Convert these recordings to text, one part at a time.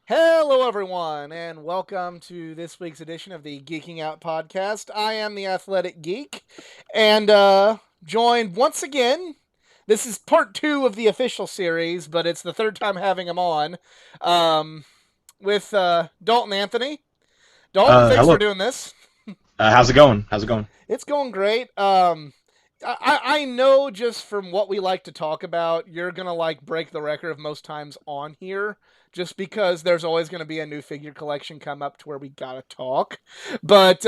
Hello, everyone, and welcome to this week's edition of the Geeking Out podcast. I am the Athletic Geek, and joined once again. This is part two of the official series, but it's the third time having him on. Um, with Dalton Anthony. Dalton, thanks for Hello. doing this. How's it going? How's it going? It's going great. I know just from what we like to talk about, you're gonna like break the record of most times on here, just because there's always gonna be a new figure collection come up to where we gotta talk. But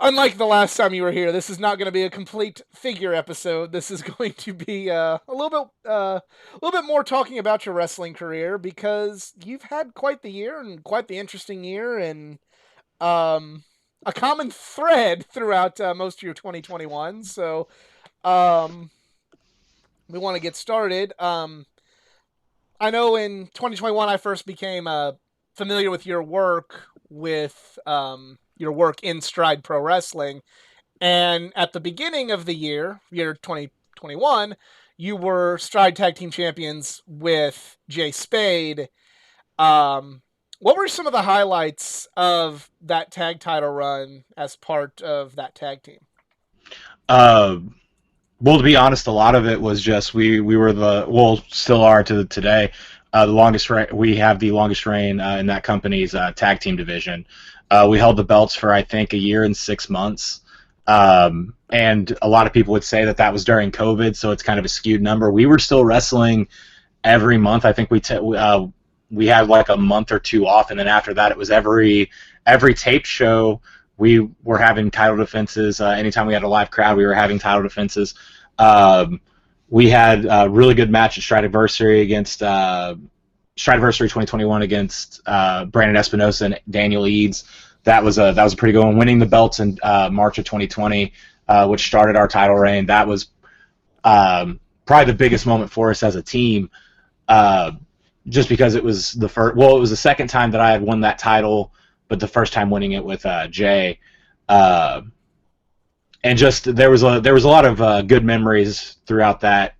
unlike the last time you were here, this is not gonna be a complete figure episode. This is going to be a little bit more talking about your wrestling career because you've had quite the year and quite the interesting year and um, a common thread throughout most of your 2021. So um, we want to get started. I know in 2021 I first became familiar with your work in Stride Pro Wrestling, and at the beginning of the year 2021, you were Stride Tag Team Champions with Jay Spade. Um, what were some of the highlights of that tag title run as part of that tag team? Uh, well, to be honest, a lot of it was just we were still are to today. The longest we have the longest reign in that company's tag team division. We held the belts for I think a year and 6 months, and a lot of people would say that that was during COVID, so it's kind of a skewed number. We were still wrestling every month. I think we had like a month or two off, and then after that, it was every tape show. We were having title defenses. Anytime we had a live crowd, we were having title defenses. Um, we had a really good match at Stridiversary against Stridiversary 2021 against Brandon Espinosa and Daniel Eads. That was a pretty good one. Winning the belts in March of 2020, which started our title reign. That was probably the biggest moment for us as a team. Uh, just because it was the first. Well, it was the second time that I had won that title, but the first time winning it with Jay. Uh, and just there was a lot of good memories throughout that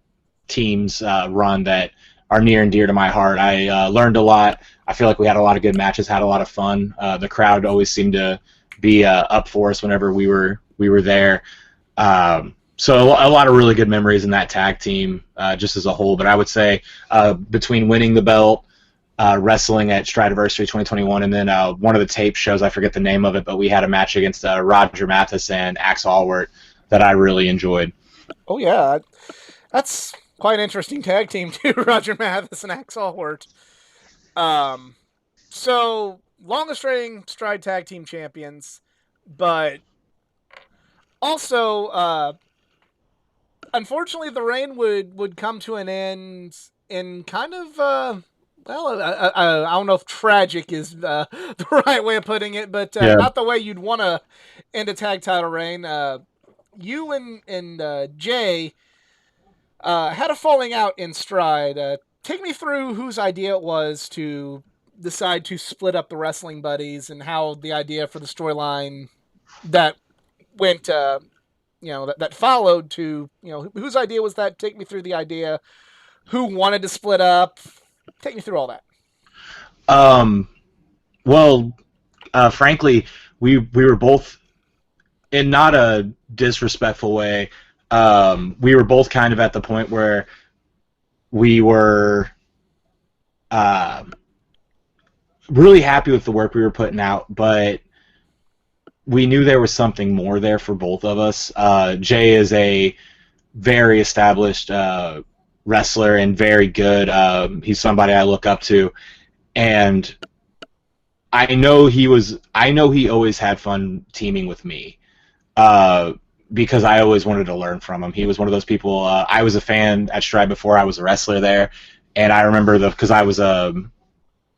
team's run that are near and dear to my heart. I learned a lot. I feel like we had a lot of good matches, had a lot of fun. The crowd always seemed to be up for us whenever we were there. So a lot of really good memories in that tag team, just as a whole. But I would say between winning the belt, wrestling at Stridiversary 2021, and then one of the tape shows, I forget the name of it, but we had a match against Roger Mathis and Axel Allwart that I really enjoyed. Oh yeah, that's quite an interesting tag team too. Roger Mathis and Axel Hort. Um, so longest reigning Stride Tag Team Champions, but also unfortunately the reign would come to an end in kind of I don't know if tragic is the right way of putting it, but Yeah. not the way you'd want to end a tag title reign. You and Jay had a falling out in Stride. Take me through whose idea it was to decide to split up the wrestling buddies and how the idea for the storyline that went, that followed to, whose idea was that? Take me through the idea. Who wanted to split up? Take me through all that. Um, well, frankly, we were both in not a disrespectful way. We were both kind of at the point where we were uh, really happy with the work we were putting out, but we knew there was something more there for both of us. Jay is a very established wrestler and very good. He's somebody I look up to, and I know he always had fun teaming with me. Uh, because I always wanted to learn from him. He was one of those people. I was a fan at Stride before I was a wrestler there, and I remember because I was a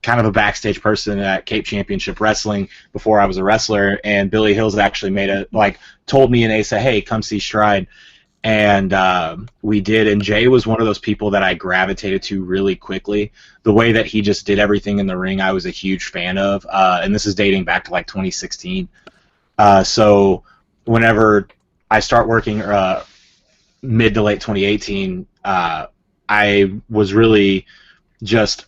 kind of a backstage person at Cape Championship Wrestling before I was a wrestler, and Billy Hills actually told me and Asa, hey, come see Stride, and we did. And Jay was one of those people that I gravitated to really quickly. The way that he just did everything in the ring, I was a huge fan of, and this is dating back to like 2016. So whenever I start working mid to late 2018, I was really just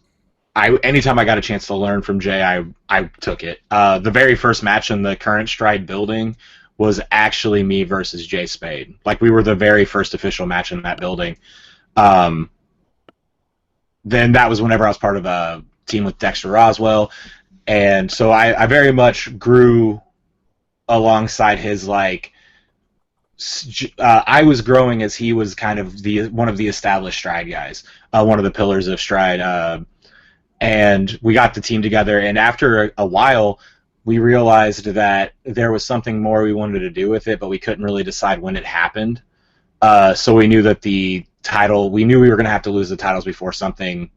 anytime I got a chance to learn from Jay, I took it. The very first match in the current Stride building was actually me versus Jay Spade. Like, we were the very first official match in that building. Um, then that was whenever I was part of a team with Dexter Roswell, and so I very much grew alongside his like. I was growing as he was kind of the one of the established Stride guys, one of the pillars of Stride. And we got the team together, and after a while we realized that there was something more we wanted to do with it, but we couldn't really decide when it happened. So we knew that we knew we were going to have to lose the titles before something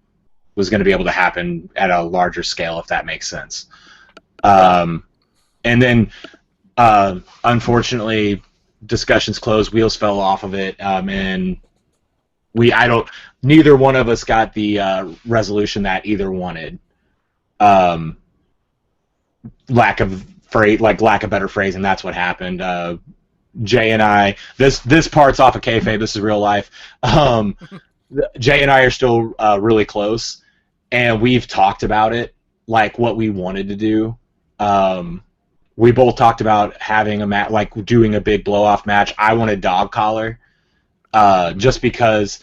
was going to be able to happen at a larger scale, if that makes sense. Right. And then unfortunately discussions closed, wheels fell off of it, and I don't. Neither one of us got the resolution that either wanted. Um, lack of better phrasing. That's what happened. Jay and I. This part's off of kayfabe. This is real life. Jay and I are still really close, and we've talked about it, like what we wanted to do. We both talked about having a match, like doing a big blow off match. I wanted dog collar, just because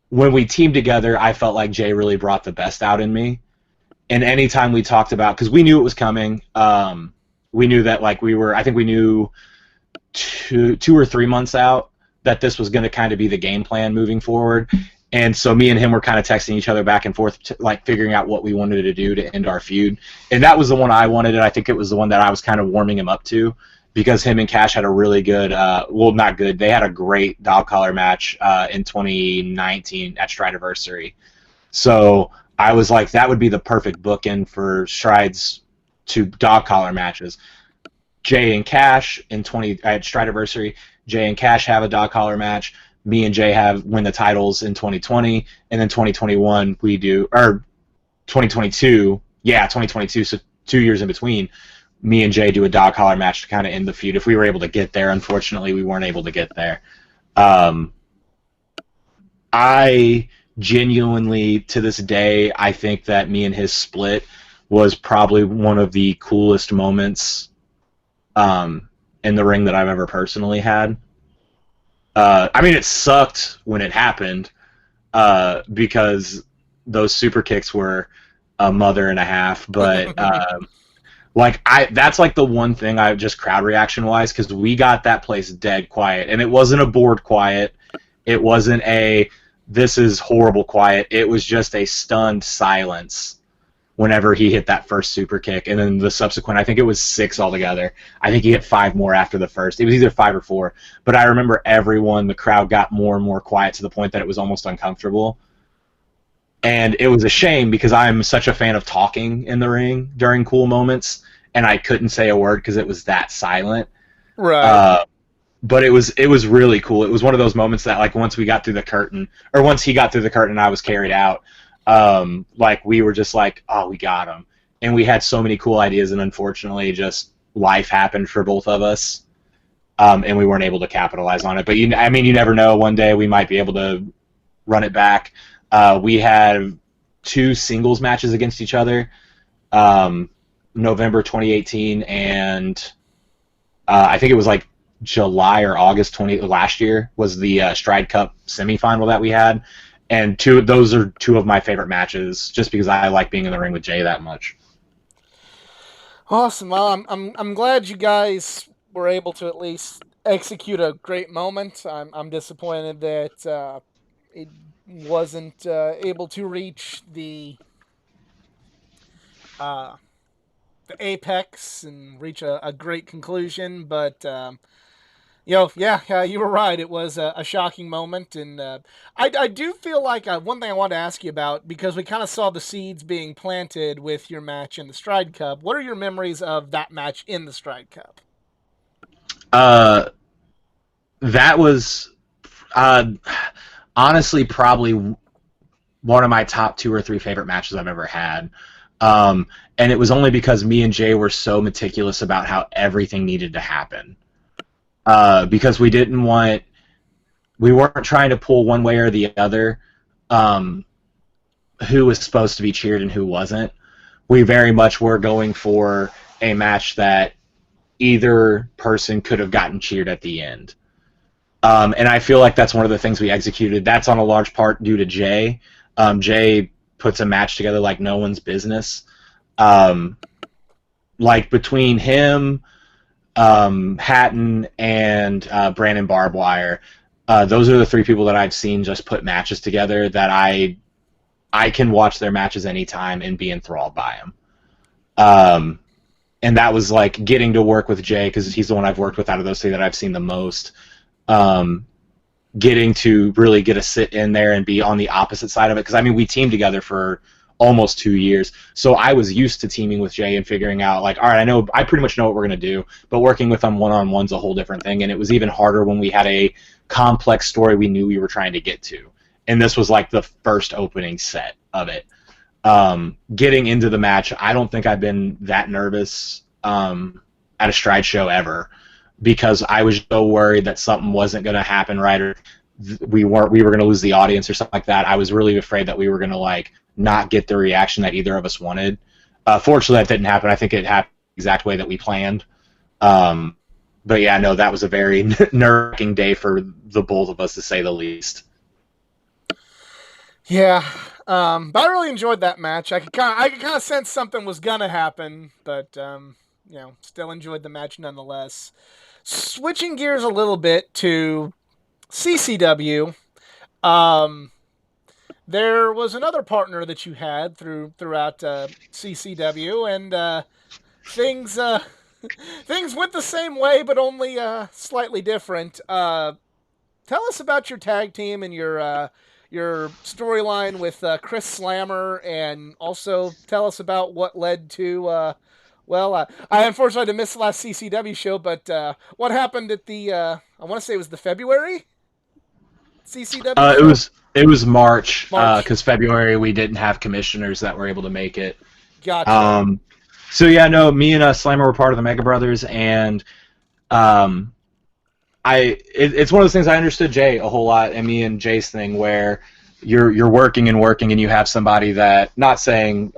when we teamed together, I felt like Jay really brought the best out in me. And anytime we talked about, because we knew it was coming, we knew that like I think we knew 2 or 3 months out that this was going to kind of be the game plan moving forward. And so me and him were kind of texting each other back and forth, like figuring out what we wanted to do to end our feud. And that was the one I wanted, and I think it was the one that I was kind of warming him up to, because him and Cash had a really good, not good, they had a great dog collar match in 2019 at Stridiversary. So I was like, that would be the perfect bookend for Stride's two dog collar matches. Jay and Cash at Stridiversary, Jay and Cash have a dog collar match. Me and Jay win the titles in 2020, and then 2021 we do, or 2022, 2022, so 2 years in between, me and Jay do a dog collar match to kind of end the feud. If we were able to get there, unfortunately, we weren't able to get there. I genuinely, to this day, I think that me and his split was probably one of the coolest moments in the ring that I've ever personally had. I mean, it sucked when it happened because those super kicks were a mother and a half. But that's like the one thing I just crowd reaction wise, because we got that place dead quiet, and it wasn't a bored quiet. It wasn't a this is horrible quiet. It was just a stunned silence whenever he hit that first super kick, and then the subsequent, I think it was 6 altogether. I think he hit 5 more after the first. It was either 5 or 4. But I remember the crowd got more and more quiet to the point that it was almost uncomfortable. And it was a shame, because I'm such a fan of talking in the ring during cool moments, and I couldn't say a word because it was that silent. Right. But it was really cool. It was one of those moments that, like, once he got through the curtain and I was carried out, like, we were just like, oh, we got him. And we had so many cool ideas, and unfortunately just life happened for both of us, and we weren't able to capitalize on it. But you never know. One day we might be able to run it back. We had 2 singles matches against each other, November 2018 and I think it was like July or August last year was the Stride Cup semifinal that we had. And those are 2 of my favorite matches, just because I like being in the ring with Jay that much. Awesome. Well, I'm glad you guys were able to at least execute a great moment. I'm disappointed that it wasn't able to reach uh, the apex and reach a great conclusion. But you were right. It was a shocking moment, and I do feel like one thing I wanted to ask you about, because we kind of saw the seeds being planted with your match in the Stride Cup. What are your memories of that match in the Stride Cup? Uh, that was uh, honestly probably one of my top 2 or 3 favorite matches I've ever had. And it was only because me and Jay were so meticulous about how everything needed to happen. Because we weren't trying to pull one way or the other. who was supposed to be cheered and who wasn't. We very much were going for a match that either person could have gotten cheered at the end. And I feel like that's one of the things we executed. That's on a large part due to Jay. Jay puts a match together like no one's business. Um, like between him, Hatton, and Brandon Barbwire, those are the three people that I've seen just put matches together that I can watch their matches anytime and be enthralled by them. And that was like getting to work with Jay because he's the one I've worked with out of those three that I've seen the most. Um, Getting to really get a sit in there and be on the opposite side of it because I mean we teamed together for almost 2 years, so I was used to teaming with Jay and figuring out like, all right, I pretty much know what we're gonna do, but working with him one-on-one's a whole different thing, and it was even harder when we had a complex story we knew we were trying to get to, and this was like the first opening set of it. Getting into the match, I don't think I've been that nervous at a Stride show ever because I was so worried that something wasn't going to happen right or we were going to lose the audience or something like that. I was really afraid that we were going to like not get the reaction that either of us wanted. Fortunately, that didn't happen. I think it happened the exact way that we planned. But yeah, no, that was a very nerve-wracking day for the both of us, to say the least. Yeah, but I really enjoyed that match. I could kind of sense something was gonna happen, but still enjoyed the match nonetheless. Switching gears a little bit to CCW, um, there was another partner that you had throughout CCW, and things things went the same way, but only slightly different. Tell us about your tag team and your storyline with Chris Slammer, and also tell us about what led to. I unfortunately missed the last CCW show, but what happened at the? I want to say it was the February CCW It show. was it was March March. because February we didn't have commissioners that were able to make it. Gotcha. Um, so yeah, no, me and Slammer were part of the Mega Brothers, and um, it's one of those things I understood Jay a whole lot, and me and Jay's thing where you're working and working, and you have somebody that, not saying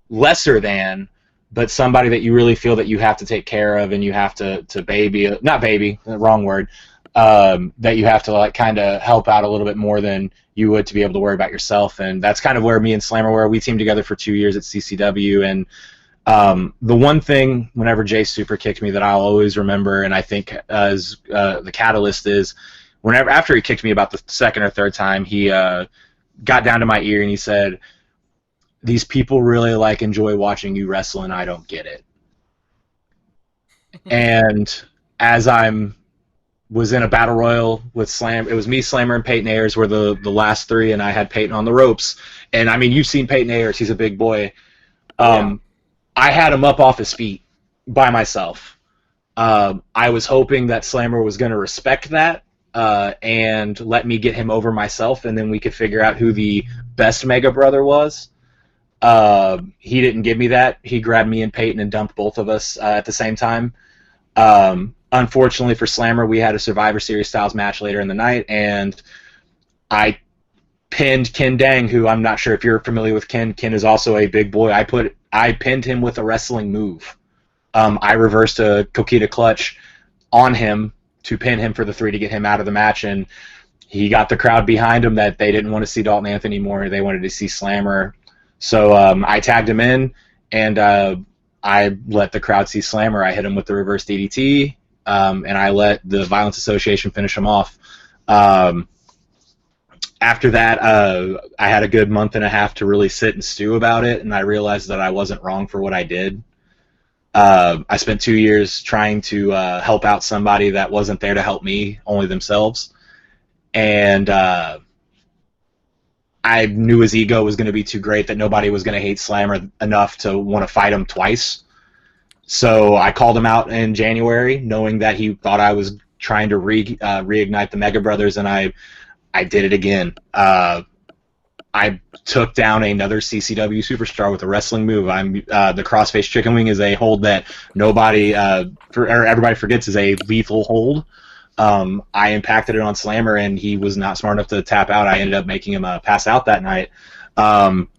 lesser than, but somebody that you really feel that you have to take care of and you have to baby, not baby, the wrong word, that you have to like kind of help out a little bit more than you would to be able to worry about yourself. And that's kind of where me and Slammer were. We teamed together for 2 years at CCW, and the one thing whenever Jay super kicked me that I'll always remember, and I think as the catalyst is, whenever after he kicked me about the second or third time, he got down to my ear and he said, "These people really like enjoy watching you wrestle, and I don't get it." And as I'm was in a battle royal with Slam, it was me, Slammer, and Peyton Ayers were the last three, and I had Peyton on the ropes. And I mean, you've seen Peyton Ayers; he's a big boy. Oh yeah. I had him up off his feet by myself. I was hoping that Slammer was going to respect that and let me get him over myself, and then we could figure out who the best Mega Brother was. He didn't give me that. He grabbed me and Peyton and dumped both of us at the same time. Unfortunately for Slammer, we had a Survivor Series styles match later in the night, and I pinned Ken Dang, who I'm not sure if you're familiar with Ken. Ken is also a big boy. I pinned him with a wrestling move. I reversed a Coquita clutch on him to pin him for the three to get him out of the match, and he got the crowd behind him that they didn't want to see Dalton Anthony anymore. They wanted to see Slammer. So I tagged him in, and I let the crowd see Slammer. I hit him with the reverse DDT, and I let the Violence Association finish him off. After that, I had a good month and a half to really sit and stew about it, and I realized that I wasn't wrong for what I did. I spent 2 years trying to help out somebody that wasn't there to help me, only themselves. And I knew his ego was going to be too great, that nobody was going to hate Slammer enough to want to fight him twice. So I called him out in January, knowing that he thought I was trying to reignite the Mega Brothers, and I did it again. I took down another CCW superstar with a wrestling move. The crossface chicken wing is a hold that everybody forgets is a lethal hold. I impacted it on Slammer, and he was not smart enough to tap out. I ended up making him pass out that night. Um,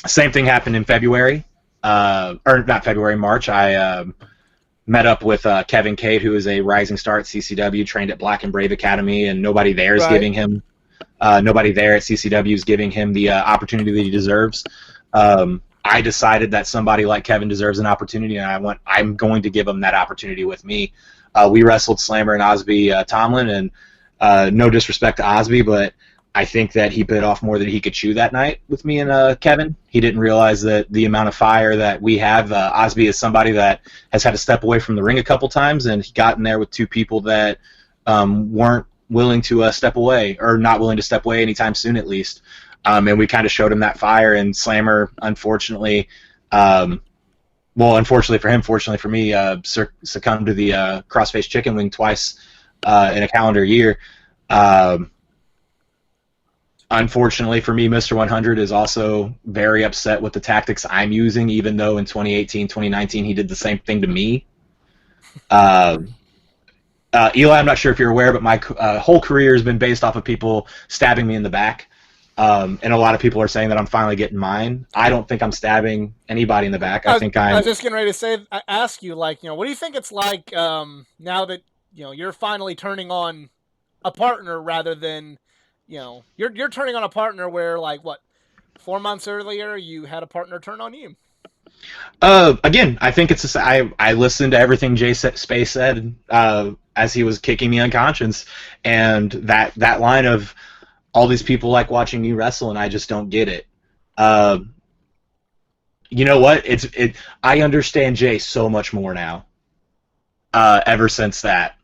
Same thing happened in February, or not February, March. I met up with Kevin Cade, who is a rising star at CCW, trained at Black and Brave Academy, and Right. nobody there at CCW is giving him the opportunity that he deserves. I decided that somebody like Kevin deserves an opportunity, and I'm going to give him that opportunity with me. We wrestled Slammer and Osby Tomlin, and no disrespect to Osby, but I think that he bit off more than he could chew that night with me and Kevin. He didn't realize that the amount of fire that we have. Osby is somebody that has had to step away from the ring a couple times, and he got in there with two people that weren't willing to step away, or not willing to step away anytime soon, at least. And we kind of showed him that fire. And Slammer, unfortunately, unfortunately for him, fortunately for me, succumbed to the crossface chicken wing twice in a calendar year. Unfortunately for me, Mr. 100 is also very upset with the tactics I'm using, even though in 2018, 2019, he did the same thing to me. Eli, I'm not sure if you're aware, but my whole career has been based off of people stabbing me in the back. And a lot of people are saying that I'm finally getting mine. I don't think I'm stabbing anybody in the back. I think I I'm was just getting ready to say, ask you, like, what do you think it's like now that you're finally turning on a partner rather than, you're turning on a partner where, like, what, 4 months earlier you had a partner turn on you. again, I think I listened to everything Jay Space said as he was kicking me unconscious, and that line of all these people like watching me wrestle, and I just don't get it. Uh, you know what? I understand Jay so much more now. Ever since that,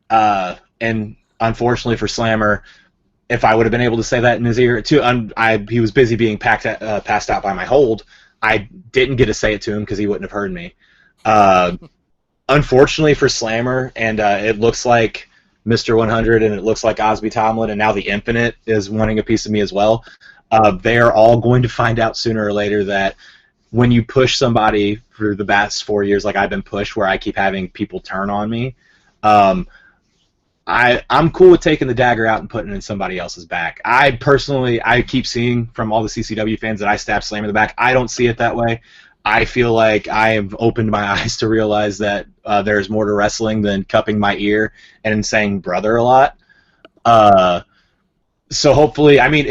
and unfortunately for Slammer, if I would have been able to say that in his ear too, he was busy being passed out by my hold. I didn't get to say it to him because he wouldn't have heard me. Uh, Unfortunately for Slammer, and it looks like Mr. 100, and it looks like Osby Tomlin, and now the Infinite is wanting a piece of me as well. They are all going to find out sooner or later that when you push somebody for the past 4 years, like I've been pushed, where I keep having people turn on me, um, I'm cool with taking the dagger out and putting it in somebody else's back. I keep seeing from all the CCW fans that I stab Slam in the back. I don't see it that way. I feel like I have opened my eyes to realize that there's more to wrestling than cupping my ear and saying brother a lot. Uh, so hopefully, I mean,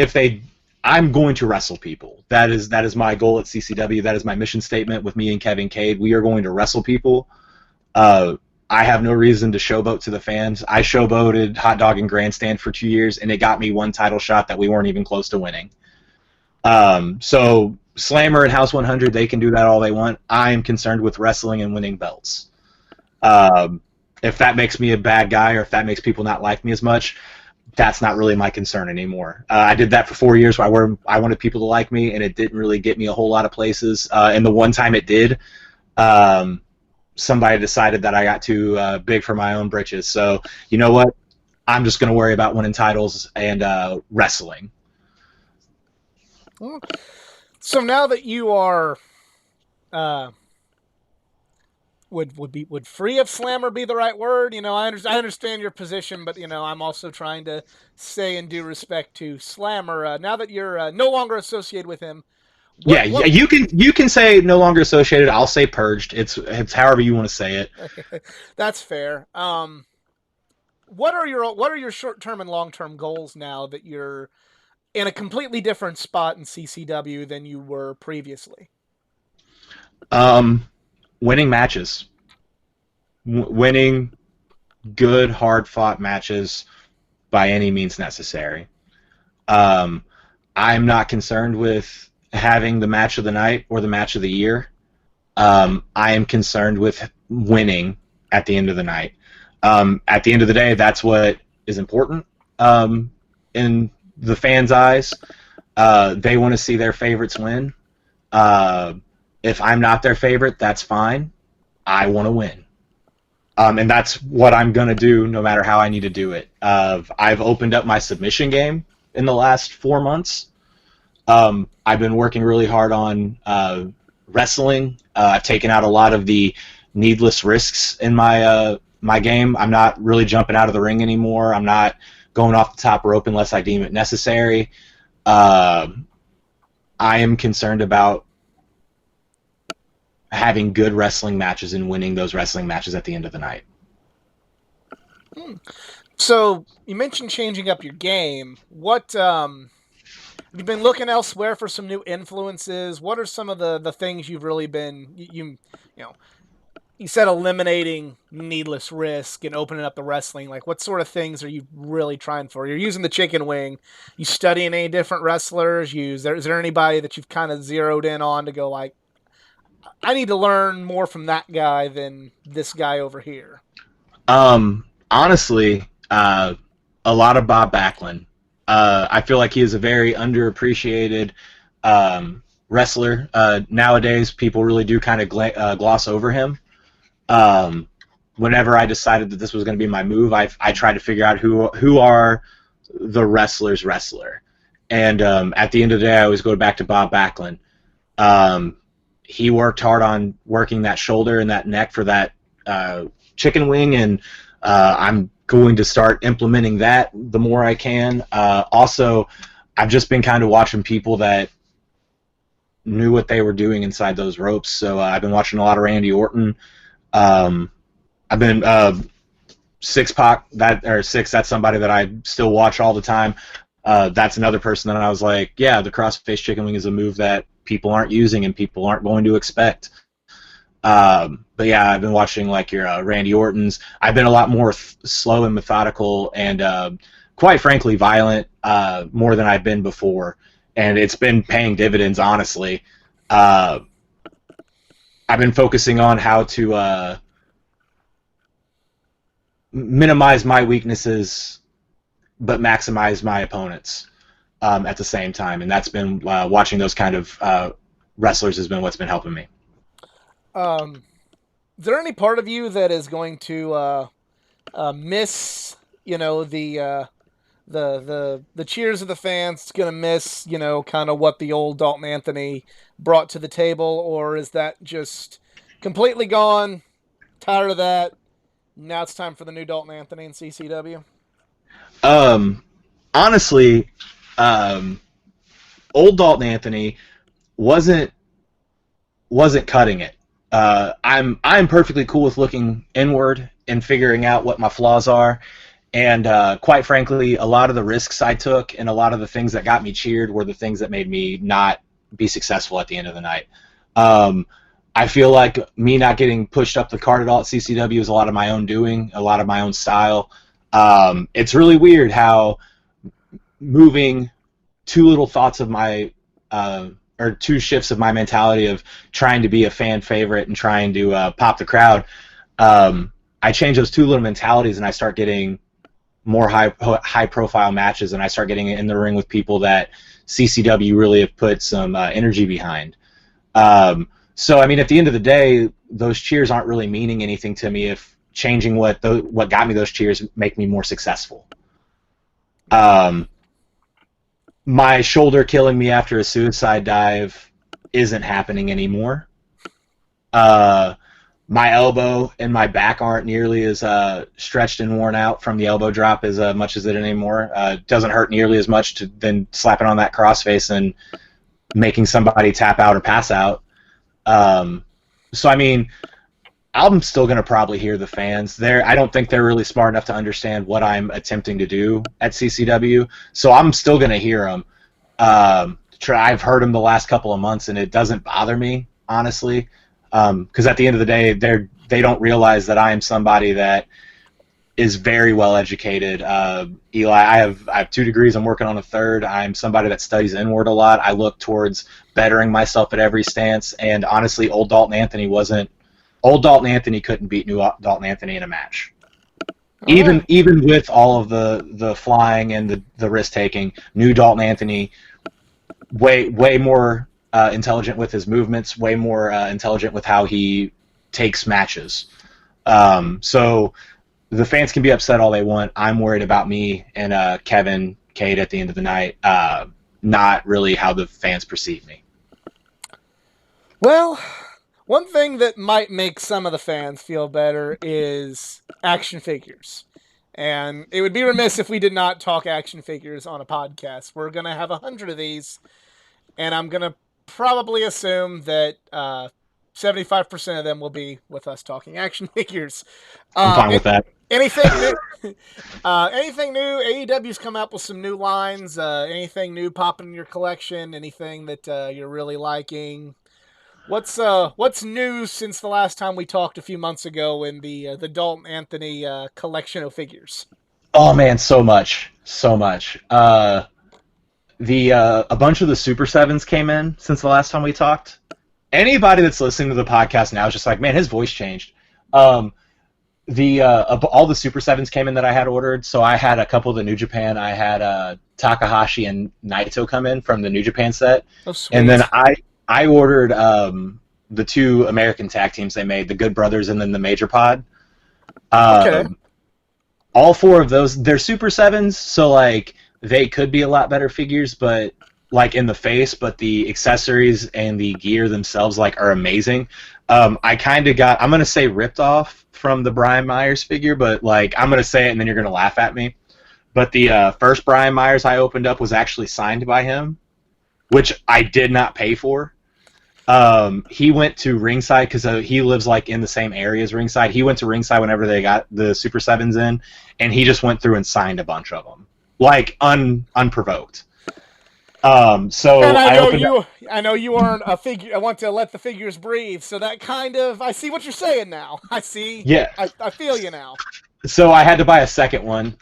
I'm going to wrestle people. That is my goal at CCW. That is my mission statement with me and Kevin Cade. We are going to wrestle people. Uh, I have no reason to showboat to the fans. I showboated Hot Dog and Grandstand for 2 years, and it got me one title shot that we weren't even close to winning. So Slammer and House 100, they can do that all they want. I am concerned with wrestling and winning belts. Um, if that makes me a bad guy, or if that makes people not like me as much, that's not really my concern anymore. I did that for 4 years where I wanted people to like me, and it didn't really get me a whole lot of places. And the one time it did, um, somebody decided that I got too big for my own britches. So you know what? I'm just going to worry about winning titles and wrestling. So now that you are, uh, would free of Slammer be the right word? I understand your position, but I'm also trying to say in due respect to Slammer. Now that you're no longer associated with him, Yeah, what yeah, what you can say no longer associated. I'll say purged. It's however you want to say it. that's fair. What are your short term and long term goals now that you're in a completely different spot in CCW than you were previously? Um, Winning matches, winning good, hard fought matches by any means necessary. Um, I'm not concerned with having the match of the night or the match of the year. I am concerned with winning at the end of the night. At the end of the day, that's what is important in the fans' eyes. They want to see their favorites win. Uh, if I'm not their favorite, that's fine. I want to win. And that's what I'm going to do no matter how I need to do it. I've opened up my submission game in the last 4 months. I've been working really hard on wrestling. I've taken out a lot of the needless risks in my game. I'm not really jumping out of the ring anymore. I'm not going off the top rope unless I deem it necessary. Uh, I am concerned about having good wrestling matches and winning those wrestling matches at the end of the night. Hmm. So you mentioned changing up your game. What have you been looking elsewhere for some new influences? What are some of the things you've really been you know you said eliminating needless risk and opening up the wrestling. Like, what sort of things are you really trying for? You're using the chicken wing. You studying any different wrestlers? Is there anybody that you've kind of zeroed in on to go like, I need to learn more from that guy than this guy over here? Honestly, a lot of Bob Backlund. I feel like he is a very underappreciated wrestler. Nowadays, people really do kind of gloss over him. Um, Whenever I decided that this was going to be my move, I tried to figure out who are the wrestlers wrestler, and at the end of the day, I always go back to Bob Backlund. Um, he worked hard on working that shoulder and that neck for that chicken wing, and I'm going to start implementing that the more I can. Also, I've just been kind of watching people that knew what they were doing inside those ropes. So I've been watching a lot of Randy Orton. Um, I've been Six Pac that or Six. That's somebody that I still watch all the time. That's another person that I was like, yeah, the crossface chicken wing is a move that people aren't using and people aren't going to expect. But yeah, I've been watching like your Randy Orton's. I've been a lot more slow and methodical and quite frankly violent more than I've been before, and it's been paying dividends. Honestly, uh, I've been focusing on how to minimize my weaknesses but maximize my opponents at the same time, and that's been watching those kind of wrestlers has been what's been helping me. Um, is there any part of you that is going to miss, the cheers of the fans? It's gonna miss, kind of what the old Dalton Anthony brought to the table, or is that just completely gone? Tired of that. Now it's time for the new Dalton Anthony and CCW. Um, Honestly, um, old Dalton Anthony wasn't wasn't cutting it. I'm perfectly cool with looking inward and figuring out what my flaws are. And quite frankly, a lot of the risks I took and a lot of the things that got me cheered were the things that made me not be successful at the end of the night. Um, I feel like me not getting pushed up the card at all at CCW is a lot of my own doing, a lot of my own style. It's really weird how moving two little thoughts of my or two shifts of my mentality of trying to be a fan favorite and trying to pop the crowd. I change those two little mentalities and I start getting more high profile matches and I start getting in the ring with people that CCW really have put some energy behind. So I mean, at the end of the day, those cheers aren't really meaning anything to me if changing what got me those cheers make me more successful. Um, my shoulder killing me after a suicide dive isn't happening anymore. Uh, my elbow and my back aren't nearly as stretched and worn out from the elbow drop as much as it anymore. Doesn't hurt nearly as much than slapping on that crossface and making somebody tap out or pass out. Um, so I mean, I'm still going to probably hear the fans. I don't think they're really smart enough to understand what I'm attempting to do at CCW. So I'm still going to hear them. I've heard them the last couple of months, and it doesn't bother me honestly, because at the end of the day, they don't realize that I am somebody that is very well educated. Eli, I have 2 degrees. I'm working on a third. I'm somebody that studies inward a lot. I look towards bettering myself at every stance. And honestly, old Dalton Anthony wasn't. Old Dalton Anthony couldn't beat new Dalton Anthony in a match. All right. Even with all of the flying and the risk taking, new Dalton Anthony way more intelligent with his movements, way more intelligent with how he takes matches. So the fans can be upset all they want. I'm worried about me and Kevin Cade at the end of the night, not really how the fans perceive me. Well, one thing that might make some of the fans feel better is action figures. And it would be remiss if we did not talk action figures on a podcast. We're going to have 100 of these. and I'm gonna probably assume that 75% of them will be with us talking action figures. I'm fine And with that. anything new? Anything new? AEW's come out with some new lines. Anything new popping in your collection? Anything that you're really liking? What's new since the last time we talked a few months ago in the Dalton Anthony collection of figures? Oh man, so much, so much. The A bunch of the Super Sevens came in since the last time we talked. Anybody that's listening to the podcast now is just like, man, his voice changed. Um, the All the Super Sevens came in that I had ordered. So I had a couple of the New Japan. I had Takahashi and Naito come in from the New Japan set, Oh, and then sweet. I ordered the two American tag teams they made, the Good Brothers and then the Major Pod. Okay. Um, all four of those, they're Super Sevens, so like they could be a lot better figures, but like in the face, but the accessories and the gear themselves like are amazing. I kind of got, I'm gonna say ripped off from the Brian Myers figure, but like I'm gonna say it and then you're gonna laugh at me. But the first Brian Myers I opened up was actually signed by him, which I did not pay for. He went to ringside because he lives like in the same area as ringside. He went to ringside whenever they got the Super Sevens in, and he just went through and signed a bunch of them, like unprovoked. And So I opened up. I know you aren't a figure. I want to let the figures breathe. So that kind of, I see what you're saying now. I see. Yeah. I feel you now. So I had to buy a second one.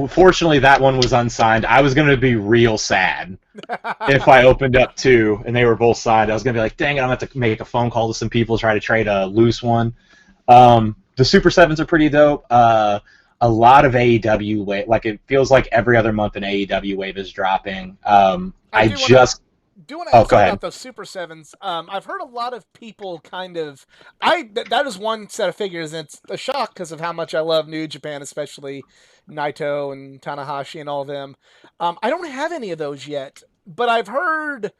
Fortunately, that one was unsigned. I was going to be real sad if I opened up two and they were both signed. I was going to be like, dang it, I'm going to have to make a phone call to some people, try to trade a loose one. The Super Sevens are pretty dope. A lot of AEW wave, like it feels like every other month an AEW wave is dropping. I I do want to just Oh, ask go you ahead. about those Super Sevens. I've heard a lot of people kind of. That is one set of figures, and it's a shock because of how much I love New Japan, especially Naito and Tanahashi and all of them. I don't have any of those yet, but I've heard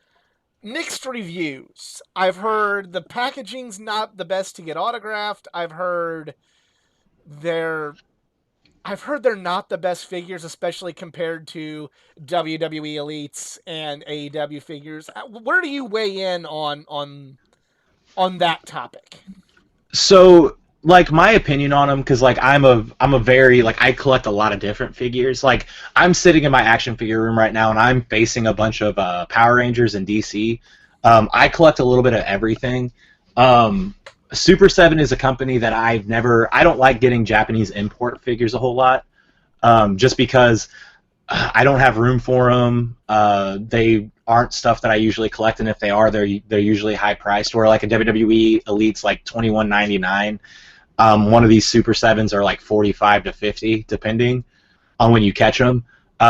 mixed reviews. I've heard the packaging's not the best to get autographed. They're I've heard they're not the best figures, especially compared to WWE Elites and AEW figures. Where do you weigh in on that topic? So, like my opinion on them, because like I'm a very like I collect a lot of different figures. Like I'm sitting in my action figure room right now, and I'm facing a bunch of Power Rangers and DC. I collect a little bit of everything. Um, Super Seven is a company that I don't like getting Japanese import figures a whole lot, just because I don't have room for them. They aren't stuff that I usually collect, and if they are, they're usually high priced. Where like a WWE Elite's like $21.99. One of these Super Sevens are like 45 to 50, depending on when you catch them.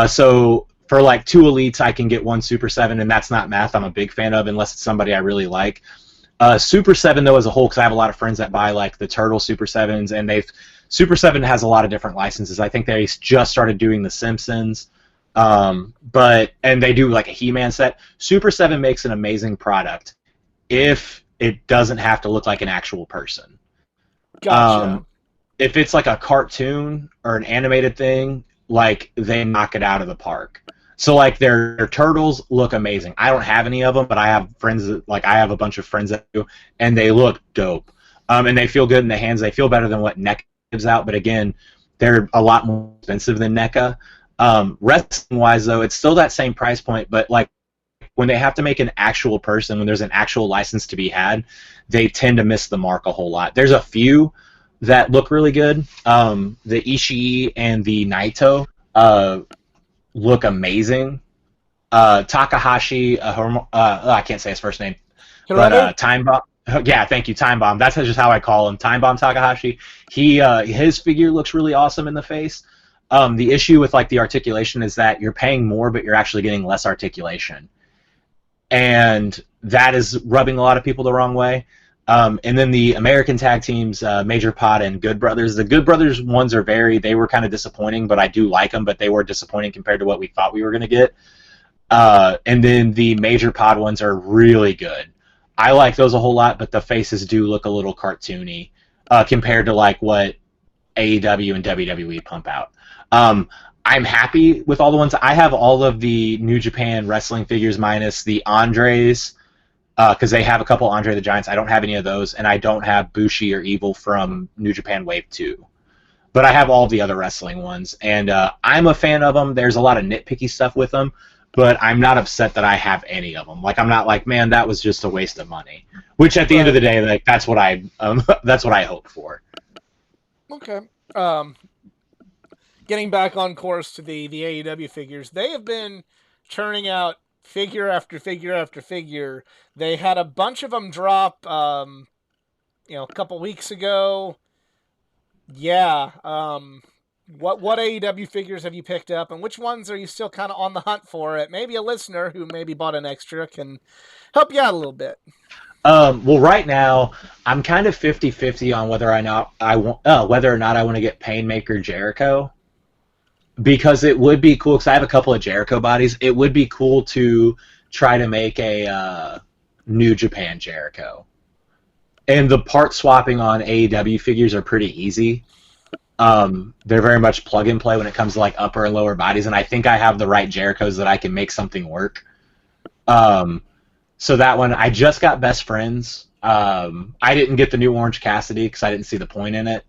So for like two Elites, I can get one Super Seven, and that's not math I'm a big fan of, unless it's somebody I really like. Super Seven though as a whole, because I have a lot of friends that buy like the Turtle Super Sevens, and they've Super Seven has a lot of different licenses. I think they just started doing the Simpsons, and they do like a He-Man set. Super Seven makes an amazing product if it doesn't have to look like an actual person. Gotcha. Um, if it's like a cartoon or an animated thing, like they knock it out of the park. So like their turtles look amazing. I don't have any of them, but I have friends that like I have a bunch of friends that do, and they look dope. And they feel good in the hands. They feel better than what NECA gives out, but again, they're a lot more expensive than NECA. Wrestling wise though, it's still that same price point, but like when they have to make an actual person, when there's an actual license to be had, they tend to miss the mark a whole lot. There's a few that look really good. The Ishii and the Naito look amazing. Takahashi, I can't say his first name, but Hiromu? Time Bomb. Yeah, thank you, Time Bomb. That's just how I call him, Time Bomb Takahashi. His figure looks really awesome in the face. The issue with like the articulation is that you're paying more, but you're actually getting less articulation, and that is rubbing a lot of people the wrong way. And then the American tag teams, Major Pod and Good Brothers. The Good Brothers ones they were kind of disappointing, but I do like them, but they were disappointing compared to what we thought we were going to get. And then the Major Pod ones are really good. I like those a whole lot, but the faces do look a little cartoony compared to like what AEW and WWE pump out. I'm happy with all the ones. I have all of the New Japan wrestling figures minus the Andres, because they have a couple Andre the Giants. I don't have any of those, and I don't have Bushi or Evil from New Japan Wave 2. But I have all the other wrestling ones, and I'm a fan of them. There's a lot of nitpicky stuff with them, but I'm not upset that I have any of them. Like, I'm not like, man, that was just a waste of money. Which at the end of Right. the day, like that's what I that's what I hope for. Okay. Um, Getting back on course to the AEW figures, they have been churning out figure after figure after figure. They had a bunch of them drop, a couple weeks ago. Yeah. What AEW figures have you picked up, and which ones are you still kind of on the hunt for? It maybe a listener who maybe bought an extra can help you out a little bit. Well, right now I'm kind of 50-50 on whether or not I want to get Painmaker Jericho, because it would be cool. Because I have a couple of Jericho bodies. It would be cool to try to make a New Japan Jericho, and the part swapping on AEW figures are pretty easy. They're very much plug and play when it comes to like upper and lower bodies, and I think I have the right Jerichos that I can make something work. Um, so that one, I just got Best Friends. I didn't get the new Orange Cassidy because I didn't see the point in it.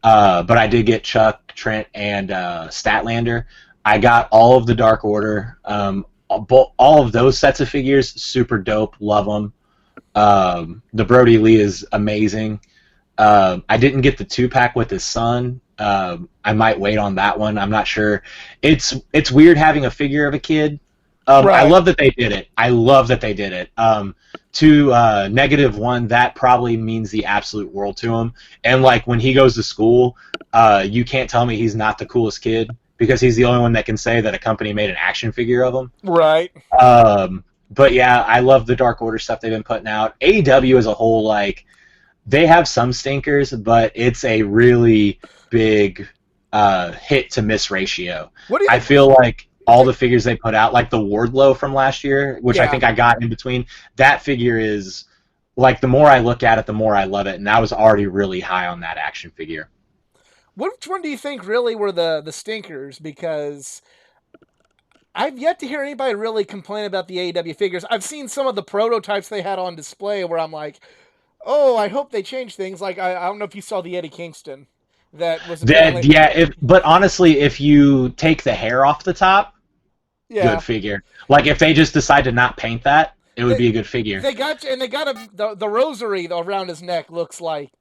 But I did get Chuck, Trent, and Statlander. I got all of the Dark Order. All of those sets of figures, super dope. Love them. The Brody Lee is amazing. I didn't get the 2-pack with his son. I might wait on that one. I'm not sure. It's weird having a figure of a kid. I Right. love that they did it. I love that they did it. To -1, that probably means the absolute world to him. And like when he goes to school, you can't tell me he's not the coolest kid because he's the only one that can say that a company made an action figure of him. Right. But yeah, I love the Dark Order stuff they've been putting out. AEW as a whole, like they have some stinkers, but it's a really big hit to miss ratio. What do you I think? feel like all the figures they put out, like the Wardlow from last year, which I Yeah. think I got in between, that figure is like the more I look at it, the more I love it, and I was already really high on that action figure. Which one do you think really were the stinkers? Because I've yet to hear anybody really complain about the AEW figures. I've seen some of the prototypes they had on display where I'm like, oh, I hope they change things. Like I don't know if you saw the Eddie Kingston that was That apparently yeah, but honestly, if you take the hair off the top, good yeah. figure. Like if they just decide to not paint that, it would They be a good figure. they got and they got the rosary around his neck looks like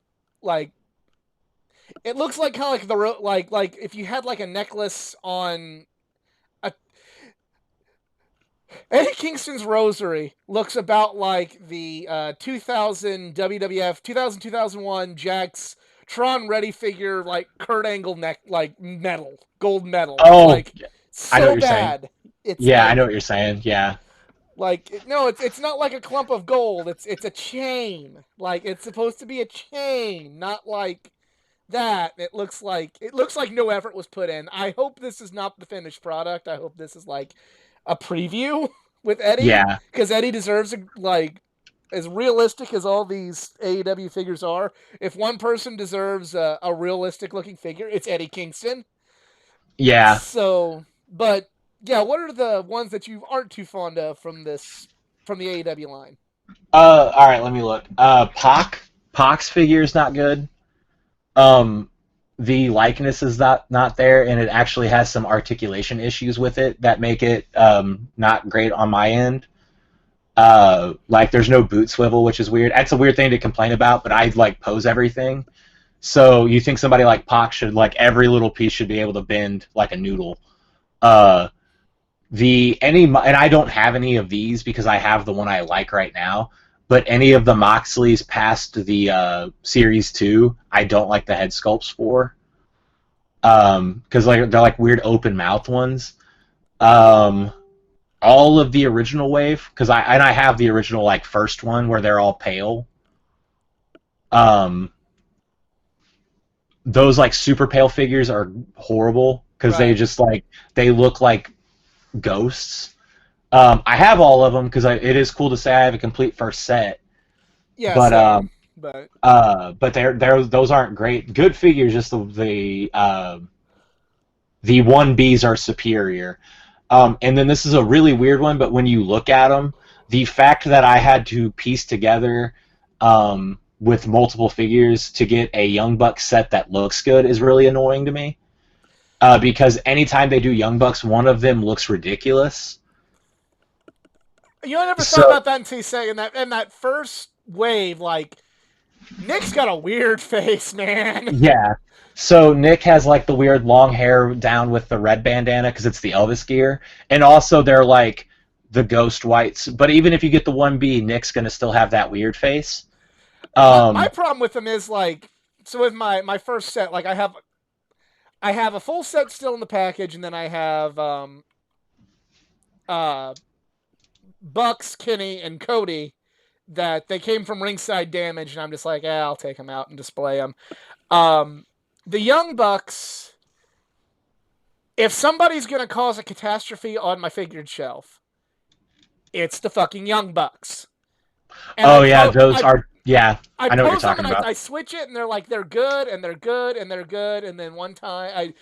it looks like kind of like like if you had like a necklace on a Eddie Kingston's rosary looks about like the 2000 WWF 2001 Jax Tron Ready figure like Kurt Angle neck like medal gold medal Oh, like I know what so you're saying. bad it's Yeah, I know what you're saying. Yeah. no it's not like a clump of gold it's a chain like it's supposed to be a chain not like that it looks like no effort was put in. I hope this is not the finished product. I hope this is like a preview with Eddie Yeah. because Eddie deserves like as realistic as all these AEW figures are. If one person deserves a realistic looking figure, it's Eddie Kingston. Yeah. So, but yeah, what are the ones that you aren't too fond of from the AEW line? All right, let me look. Pac's figure is not good. Um, the likeness is not there, and it actually has some articulation issues with it that make it not great on my end. Like there's no boot swivel, which is weird. That's a weird thing to complain about, but I like pose everything. So you think somebody like Pac should like every little piece should be able to bend like a noodle. Uh, and I don't have any of these because I have the one I like right now. But any of the Moxleys past the Series 2, I don't like the head sculpts for. Because like they're like weird open mouth ones. Um, all of the original wave, because I have the original like first one where they're all pale. Um, those like super pale figures are horrible because they Right. just like they look like ghosts. I have all of them because it is cool to say I have a complete first set, Yeah, but same. But but those aren't great. Good figures, just the the 1Bs are superior. And then this is a really weird one, but when you look at them, the fact that I had to piece together with multiple figures to get a Young Bucks set that looks good is really annoying to me. Because anytime they do Young Bucks, one of them looks ridiculous. You know, I never thought So about that until you say in that first wave, like Nick's got a weird face, man. yeah. So Nick has like the weird long hair down with the red bandana because it's the Elvis gear, and also they're like the ghost whites. But even if you get the 1B, Nick's gonna still have that weird face. My Um, problem with them is like, so with my first set, like I have a full set still in the package, and then I have uh Bucks, Kenny, and Cody that they came from Ringside Damage, and I'm just like, I'll take them out and display them. Um, the Young Bucks, if somebody's gonna cause a catastrophe on my figured shelf, it's the fucking Young Bucks. And oh yeah, those are yeah. I I know what you're pose them talking and about. I switch it, and they're like they're good and they're good and they're good, and then one time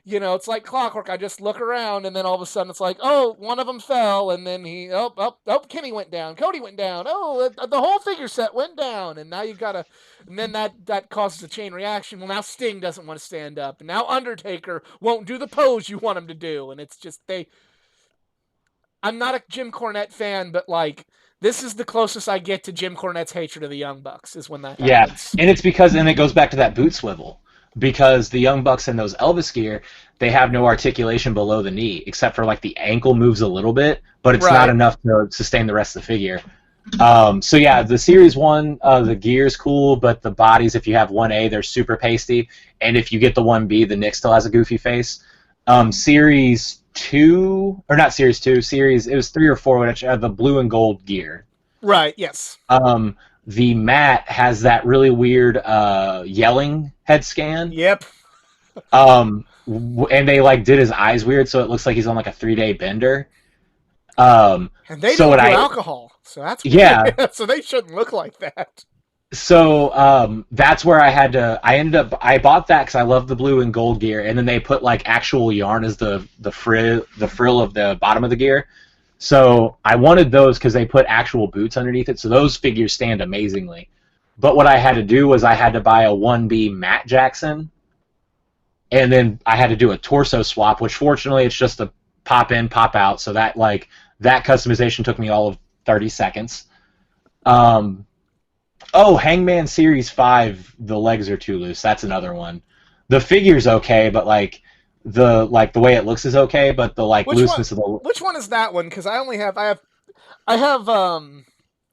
it's like clockwork. I just look around, and then all of a sudden it's like, oh, one of them fell, and then Kenny went down, Cody went down, oh, the whole figure set went down, and now you gotta, and then that causes a chain reaction. Well, now Sting doesn't want to stand up, and now Undertaker won't do the pose you want him to do, and it's just they. I'm not a Jim Cornette fan, but like this is the closest I get to Jim Cornette's hatred of the Young Bucks is when that Yeah, happens. and it's because, and it goes back to that boot swivel, because the Young Bucks and those Elvis gear, they have no articulation below the knee, except for like the ankle moves a little bit, but it's not Right. enough to sustain the rest of the figure. So yeah, the Series 1, the gear is cool, but the bodies, if you have 1A, they're super pasty, and if you get the 1B, the Nick still has a goofy face. Series 2, or not Series 2, Series, it was 3 or 4, which the blue and gold gear. Right. Yes. Um, the mat has that really weird yelling head scan. Yep. And they like did his eyes weird, so it looks like he's on like a 3-day bender. Um, And they so don't what do I alcohol, so that's weird. yeah, So they shouldn't look like that. so that's where I had to. I ended up. I bought that because I love the blue and gold gear, and then they put like actual yarn as the frill of the bottom of the gear. So I wanted those because they put actual boots underneath it. So those figures stand amazingly. But what I had to do was I had to buy a 1B Matt Jackson, and then I had to do a torso swap, which fortunately it's just a pop in, pop out. So that customization took me all of 30 seconds. Um, Oh, Hangman Series 5, the legs are too loose. That's another one. The figure's okay, but the way it looks is okay, but the like Which one? looseness of the Which one is that one? Because I have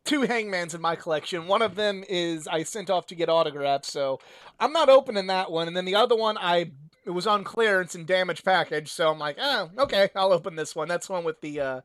two Hangmans in my collection. One of them is I sent off to get autographs, so I'm not opening that one. And then the other one it was on clearance and damaged package, so I'm like, oh, okay, I'll open this one. That's the one with the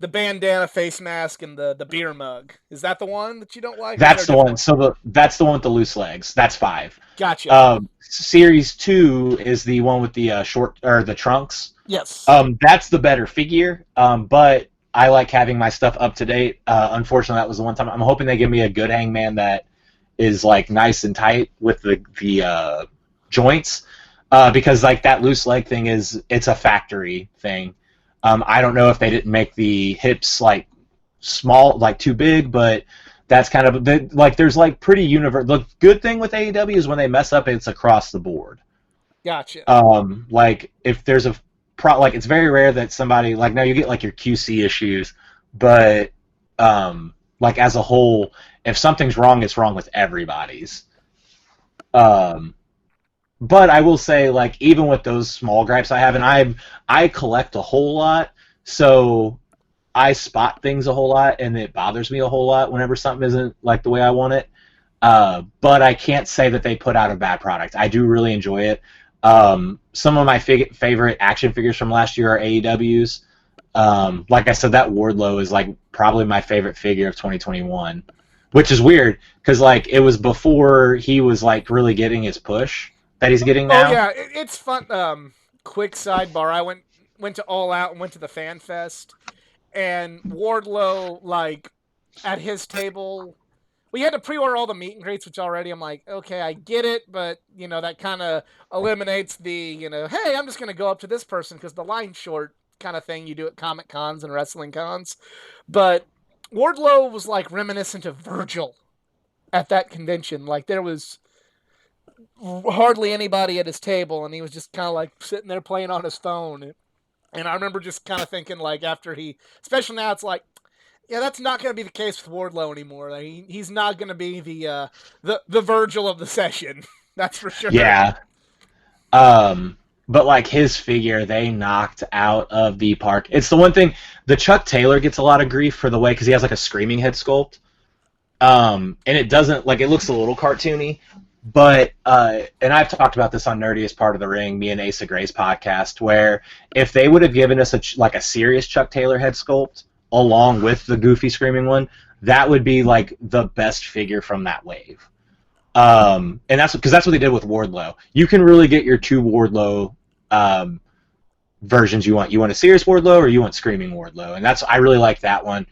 bandana face mask and the beer mug. Is that the one that you don't like, or is there that's a the different one. one? That's the one with the loose legs. That's 5. Gotcha. Series 2 is the one with the short or the trunks. Yes. That's the better figure. But I like having my stuff up to date. Unfortunately, that was the one time. I'm hoping they give me a good Hangman that is like nice and tight with the joints, because like that loose leg thing it's a factory thing. I don't know if they didn't make the hips like small, like too big, but that's kind of like there's like pretty universal. The good thing with AEW is when they mess up, it's across the board. Gotcha. Like if there's like it's very rare that somebody like now you get like your QC issues, but like as a whole, if something's wrong, it's wrong with everybody's. Um, but I will say, like, even with those small gripes I have, and I collect a whole lot, so I spot things a whole lot, and it bothers me a whole lot whenever something isn't like the way I want it. But I can't say that they put out a bad product. I do really enjoy it. Some of my favorite action figures from last year are AEW's. Like I said, that Wardlow is like probably my favorite figure of 2021, which is weird because like it was before he was like really getting his push that he's getting Oh now. yeah, it's fun. Quick sidebar: I went to All Out and went to the Fan Fest, and Wardlow like at his table we had to pre-order all the meet and greets, which already I'm like, okay, I get it, but that kind of eliminates the hey, I'm just gonna go up to this person because the line's short kind of thing you do at comic cons and wrestling cons. But Wardlow was like reminiscent of Virgil at that convention. Like there was hardly anybody at his table, and he was just kind of like sitting there playing on his phone. And I remember just kind of thinking, like, after especially now, it's like, yeah, that's not going to be the case with Wardlow anymore. Like, he's not going to be the Virgil of the session. That's for sure. Yeah. Um, but like his figure, they knocked out of the park. It's the one thing. The Chuck Taylor gets a lot of grief for the way because he has like a screaming head sculpt. And it doesn't like it looks a little cartoony, but and I've talked about this on Nerdiest Part of the Ring, me and Asa Gray's podcast, where if they would have given us a serious Chuck Taylor head sculpt along with the goofy screaming one, that would be like the best figure from that wave. And that's because that's what they did with Wardlow. You can really get your two Wardlow versions you want. You want a serious Wardlow or you want screaming Wardlow, and I really like that one.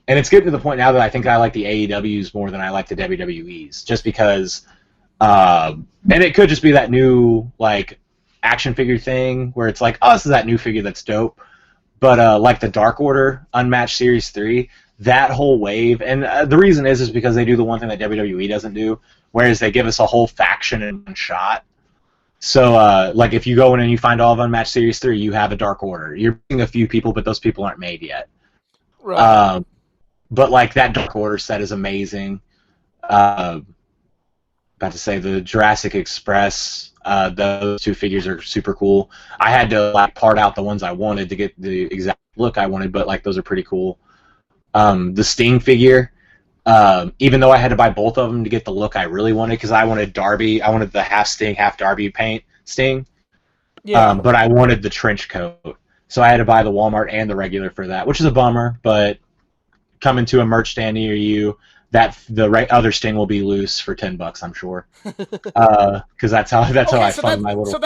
And it's getting to the point now that I think I like the AEWs more than I like the WWEs, just because. And it could just be that new like action figure thing where it's like, oh, this is that new figure that's dope. But like the Dark Order Unmatched Series 3, that whole wave, and the reason is because they do the one thing that WWE doesn't do, whereas they give us a whole faction in one shot. So, like, if you go in and you find all of Unmatched Series 3, you have a Dark Order. You're missing a few people, but those people aren't made yet. Right. But, like, that Dark Order set is amazing. About to say, the Jurassic Express, those two figures are super cool. I had to, like, part out the ones I wanted to get the exact look I wanted, but, like, those are pretty cool. The Sting figure, even though I had to buy both of them to get the look I really wanted, because I wanted the half Sting, half Darby paint Sting, Yeah. but I wanted the trench coat, so I had to buy the Walmart and the regular for that, which is a bummer. But coming to a merch stand near you, that the other Sting will be loose for $10, I'm sure, because that's how Okay, I so fund my little.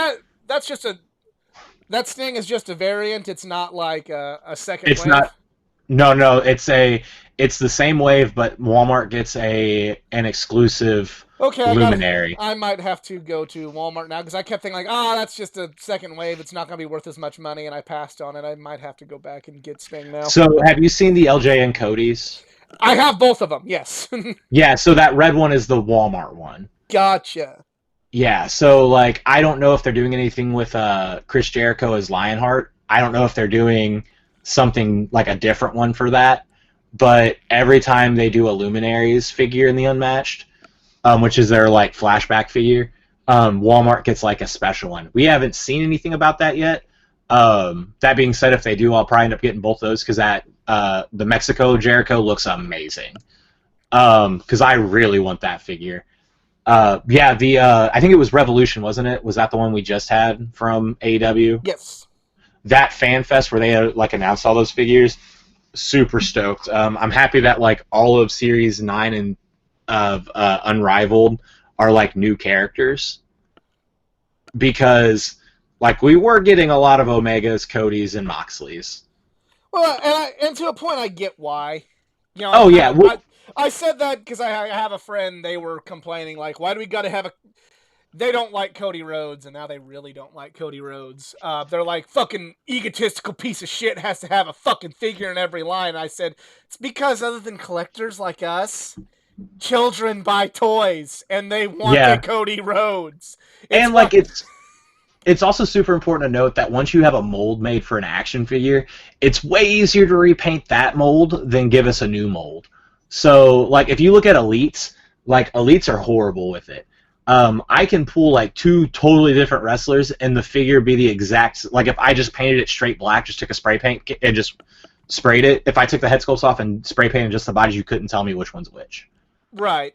that's just that Sting is just a variant. It's not like a second It's wave. not. No, it's the same wave, but Walmart gets an exclusive Okay, luminary. I might have to go to Walmart now because I kept thinking like, oh, that's just a second wave. It's not going to be worth as much money, and I passed on it. I might have to go back and get Sting now. So, have you seen the LJN Cody's? I have both of them. Yes. Yeah, so that red one is the Walmart one. Gotcha. Yeah, so like I don't know if they're doing anything with Chris Jericho as Lionheart. I don't know if they're doing something like a different one for that. But every time they do a Luminaries figure in the Unmatched, which is their like flashback figure, Walmart gets like a special one. We haven't seen anything about that yet. That being said, if they do, I'll probably end up getting both those because the Mexico Jericho looks amazing. Because I really want that figure. Yeah, I think it was Revolution, wasn't it? Was that the one we just had from AEW? Yes. That fan fest where they like announced all those figures. Super stoked. I'm happy that like all of Series 9 and of Unrivaled are like new characters because like we were getting a lot of Omegas, Cody's, and Moxley's. Well, and to a point, I get why. Oh yeah, I said that because I have a friend. They were complaining like, why do we got to have a? They don't like Cody Rhodes, and now they really don't like Cody Rhodes. They're like, fucking egotistical piece of shit has to have a fucking figure in every line. I said, it's because other than collectors like us, children buy toys, and they want a yeah, Cody Rhodes. and like it's also super important to note that once you have a mold made for an action figure, it's way easier to repaint that mold than give us a new mold. So, like, if you look at Elites, like, Elites are horrible with it. I can pull, like, two totally different wrestlers and the figure be the exact... Like, if I just painted it straight black, just took a spray paint and just sprayed it, if I took the head sculpts off and spray painted just the bodies, you couldn't tell me which one's which. Right.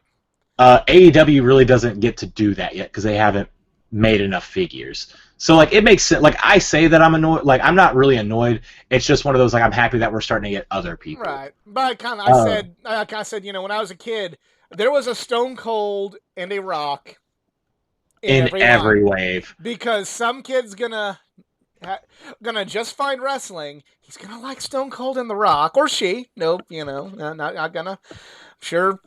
AEW really doesn't get to do that yet because they haven't made enough figures. So like it makes sense. Like I say that I'm annoyed. Like I'm not really annoyed. It's just one of those like I'm happy that we're starting to get other people. Right. But I kind of said, when I was a kid, there was a Stone Cold and a Rock in In every every line wave. because some kid's gonna just find wrestling. He's gonna like Stone Cold and the Rock, or she. Nope, not gonna. Sure,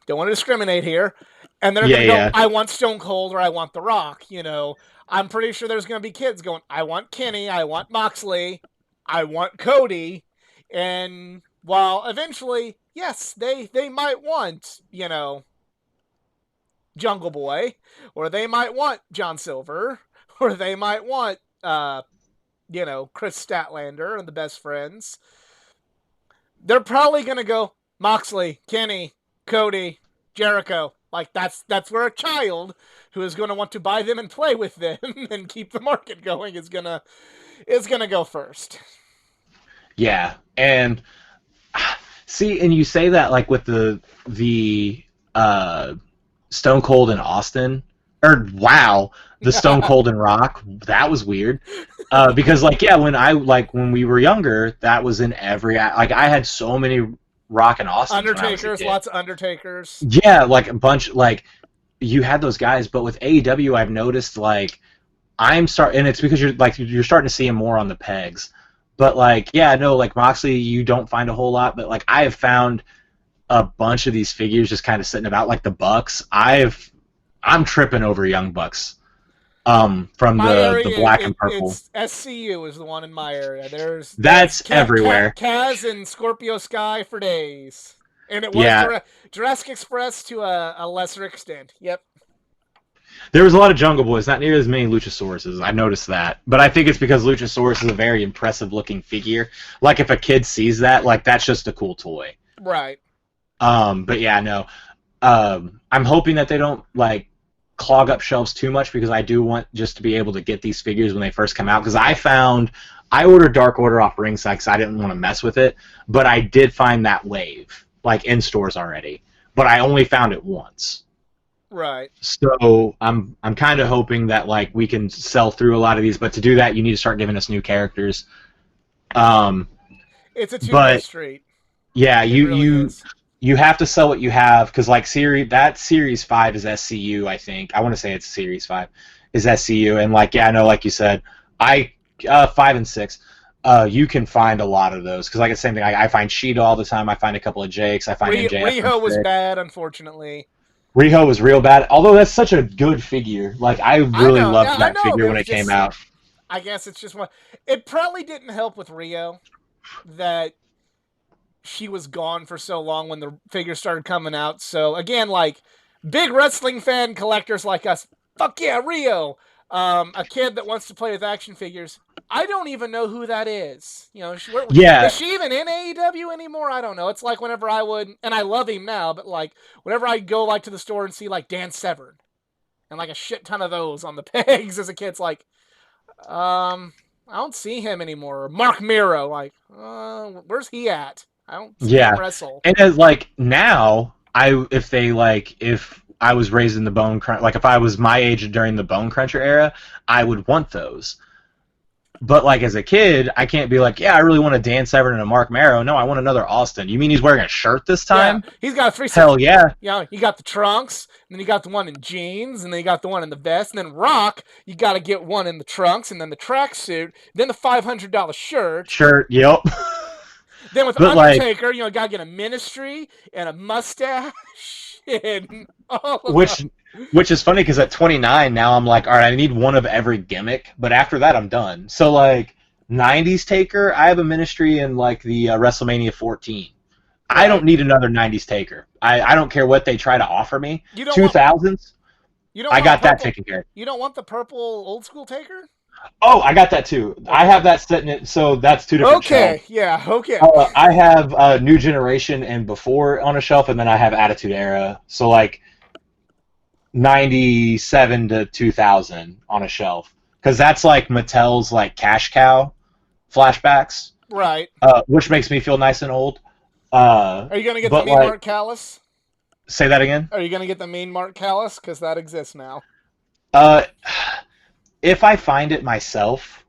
don't want to discriminate here. And they're Yeah, going to go, yeah. I want Stone Cold or I want The Rock. I'm pretty sure there's going to be kids going, I want Kenny, I want Moxley, I want Cody. And while eventually, yes, they might want, Jungle Boy, or they might want John Silver, or they might want, Chris Statlander and the Best Friends. They're probably going to go Moxley, Kenny, Cody, Jericho. Like that's where a child who is going to want to buy them and play with them and keep the market going is gonna go first. Yeah. And see, and you say that like with the Stone Cold and Austin, or wow, the Stone Cold and Rock. That was weird. Because like yeah, when we were younger, that was in every like I had so many Rock and Austin when I was a Undertakers, kid. lots of Undertakers. Yeah, like a bunch like you had those guys, but with AEW, I've noticed like and it's because you're starting to see him more on the pegs. But like yeah, no, like Moxley, you don't find a whole lot, but like I have found a bunch of these figures just kind of sitting about, like the Bucks. I'm tripping over Young Bucks. From My the area, black and purple. it's SCU is the one in my area. There's That's everywhere. Kaz and Scorpio Sky for days, and it was Yeah, Jurassic Express to a lesser extent. Yep. there was a lot of Jungle Boys, not near as many Luchasauruses. I noticed that, but I think it's because Luchasaurus is a very impressive looking figure. Like if a kid sees that, like that's just a cool toy. Right. But yeah, no. I'm hoping that they don't like clog up shelves too much because I do want just to be able to get these figures when they first come out. Because I ordered Dark Order off Ringside because I didn't want to mess with it, but I did find that wave like in stores already, but I only found it once. Right. So I'm kind of hoping that like we can sell through a lot of these, but to do that you need to start giving us new characters. Um, It's a two-way but street. yeah, It really is. you have to sell what you have because like series 5 is SCU. I think I want to say it's series 5 is SCU, and like yeah, I know like you said, I 5 and 6. You can find a lot of those because like it's the same thing. I find Sheeta all the time. I find a couple of Jakes. I find MJF. Riho was bad, unfortunately. Riho was real bad, although that's such a good figure. Like I I really know. Yeah, loved I that know. figure It when was it came just. out. I guess it's just one. It probably didn't help with Rio that she was gone for so long when the figures started coming out. So again, like big wrestling fan collectors like us, fuck yeah, Rio. A kid that wants to play with action figures. I don't even know who that is. Yeah, Is she even in AEW anymore? I don't know. It's like whenever I would, and I love him now, but like whenever I go like to the store and see like Dan Severn and like a shit ton of those on the pegs as a kid, it's like, I don't see him anymore. Or Mark Miro, like, where's he at? I don't see him yeah, wrestle. and as like now, if I was raised in the Bone Crunch, like if I was my age during the Bone Cruncher era, I would want those. But like as a kid, I can't be like, yeah, I really want a Dan Severn and a Mark Marrow. No, I want another Austin. You mean he's wearing a shirt this Yeah, time? he's got a 360. Hell yeah. You got the trunks, and then you got the one in jeans, and then you got the one in the vest, and then Rock, you got to get one in the trunks, and then the tracksuit, then the $500 shirt. Shirt, yep. Then with But like, Undertaker, you got to get a ministry and a mustache and all of which that. which is funny because at 29 now I'm like, all right, I need one of every gimmick. But after that, I'm done. So like, 90s Taker, I have a ministry in like the WrestleMania 14. I Right. don't need another 90s Taker. I don't care what they try to offer me. You don't want 2000s, you don't I want got that purple. taken care of. You don't want the purple old school Taker. Oh, I got that too. I Okay. have that sitting in, so that's two different shelves. Okay. Yeah. Okay. I have New Generation and Before on a shelf, and then I have Attitude Era. So like 97 to 2000 on a shelf, because that's like Mattel's like cash cow flashbacks, Right. which makes me feel nice and old. Are you gonna get the But Mean like, Mark Callus? say that again. Are you gonna get the Mean Mark Callus? Because that exists now. Uh, if I find it myself,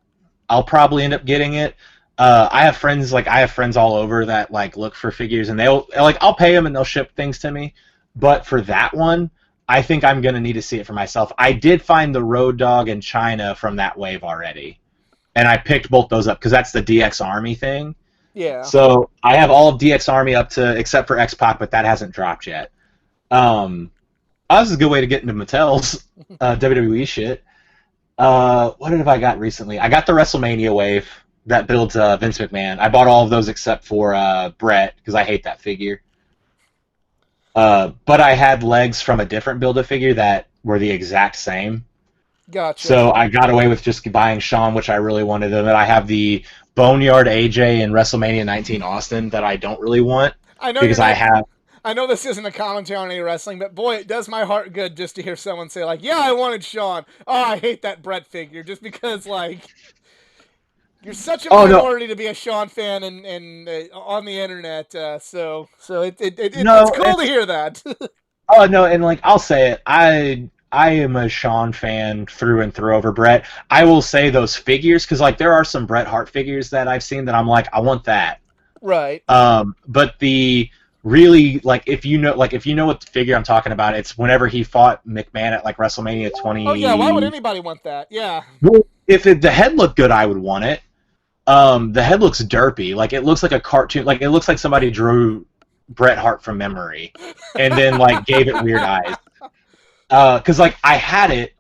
I'll probably end up getting it. I have friends all over that like look for figures, and they'll like I'll pay them and they'll ship things to me. But for that one, I think I'm gonna need to see it for myself. I did find the Road Dogg in China from that wave already, and I picked both those up because that's the DX Army thing. Yeah. So I have all of DX Army up to except for X Pac, but that hasn't dropped yet. Um, this is a good way to get into Mattel's WWE shit. What have I got recently? I got the WrestleMania wave that builds Vince McMahon. I bought all of those except for Brett because I hate that figure. But I had legs from a different Build-A-Figure that were the exact same. Gotcha. So I got away with just buying Shawn, which I really wanted. And then I have the Boneyard AJ and WrestleMania 19 Austin that I don't really want I know you're because I not. have. I know this isn't a commentary on any wrestling, but boy, it does my heart good just to hear someone say like, "Yeah, I wanted Sean." Oh, I hate that Brett figure just because like you're such a Oh no, minority to be a Sean fan and on the internet. So it's no, cool to hear that. oh no, and like I'll say it, I am a Sean fan through and through over Bret. I will say those figures because like there are some Bret Hart figures that I've seen that I'm like I want that. Right. But the really if you know what figure I'm talking about, it's whenever he fought McMahon at like WrestleMania Oh yeah, why would 20. anybody want that? Yeah. Well, if the head looked good, I would want it. The head looks derpy, like it looks like a cartoon, like it looks like somebody drew Bret Hart from memory, and then like gave it weird eyes. Because like I had it,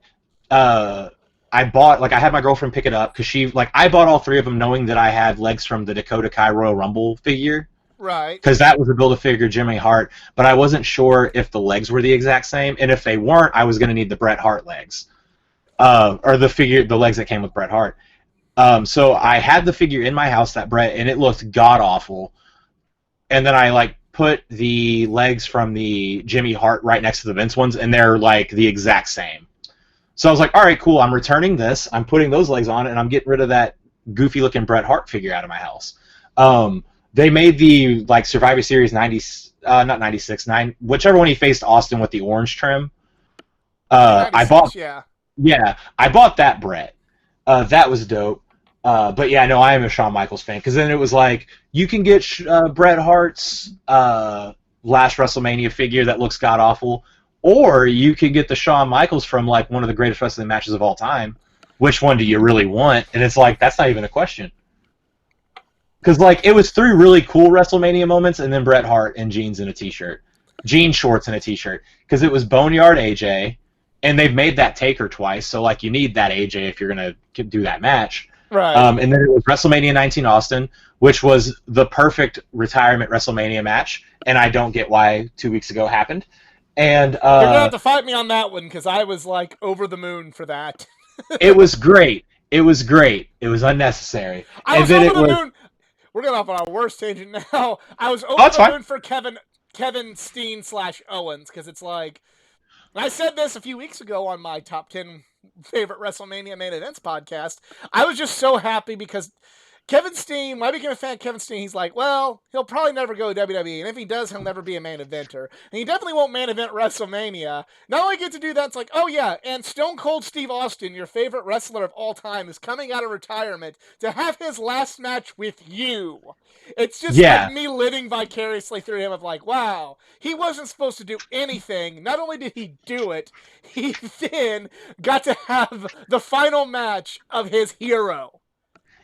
uh, I bought like I had my girlfriend pick it up because she like I bought all three of them knowing that I had legs from the Dakota Kai Royal Rumble figure Right. because that was a Build-A-Figure Jimmy Hart, but I wasn't sure if the legs were the exact same, and if they weren't, I was going to need the Bret Hart legs, or the legs that came with Bret Hart. So I had the figure in my house that Bret, and it looked god awful. And then I like put the legs from the Jimmy Hart right next to the Vince ones, and they're like the exact same. So I was like, all right, cool. I'm returning this. I'm putting those legs on, and I'm getting rid of that goofy looking Bret Hart figure out of my house. They made the like Survivor Series 90, not 96, 9, whichever one he faced Austin with the orange trim. In I bought, '96, yeah. yeah, I bought that Bret. That was dope. But yeah, no, I am a Shawn Michaels fan because then it was like you can get Bret Hart's last WrestleMania figure that looks god awful, or you can get the Shawn Michaels from like one of the greatest wrestling matches of all time. Which one do you really want? And it's like that's not even a question because like it was three really cool WrestleMania moments, and then Bret Hart in jeans and a t-shirt, jean shorts and a t-shirt because it was Boneyard AJ, and they've made that Taker twice, so like you need that AJ if you're gonna do that match. Right. And then it was WrestleMania 19 Austin, which was the perfect retirement WrestleMania match, and I don't get why 2 weeks ago happened. And You're gonna have to fight me on that one because I was like over the moon for that. it was great. It was great. It was unnecessary. I And was then over it the was. moon. We're going off on our worst tangent now. I was Oh, over it's the fine. moon for Kevin Steen / Owens because it's like I said this a few weeks ago on my top 10 favorite WrestleMania main events podcast. I was just so happy because Kevin Steen, when I became a fan of Kevin Steen, he's like, well, he'll probably never go to WWE, and if he does, he'll never be a main eventer. And he definitely won't main event WrestleMania. Not only get to do that, it's like, oh yeah, and Stone Cold Steve Austin, your favorite wrestler of all time, is coming out of retirement to have his last match with you. It's just like Yeah, me living vicariously through him of like, wow, he wasn't supposed to do anything. Not only did he do it, he then got to have the final match of his hero.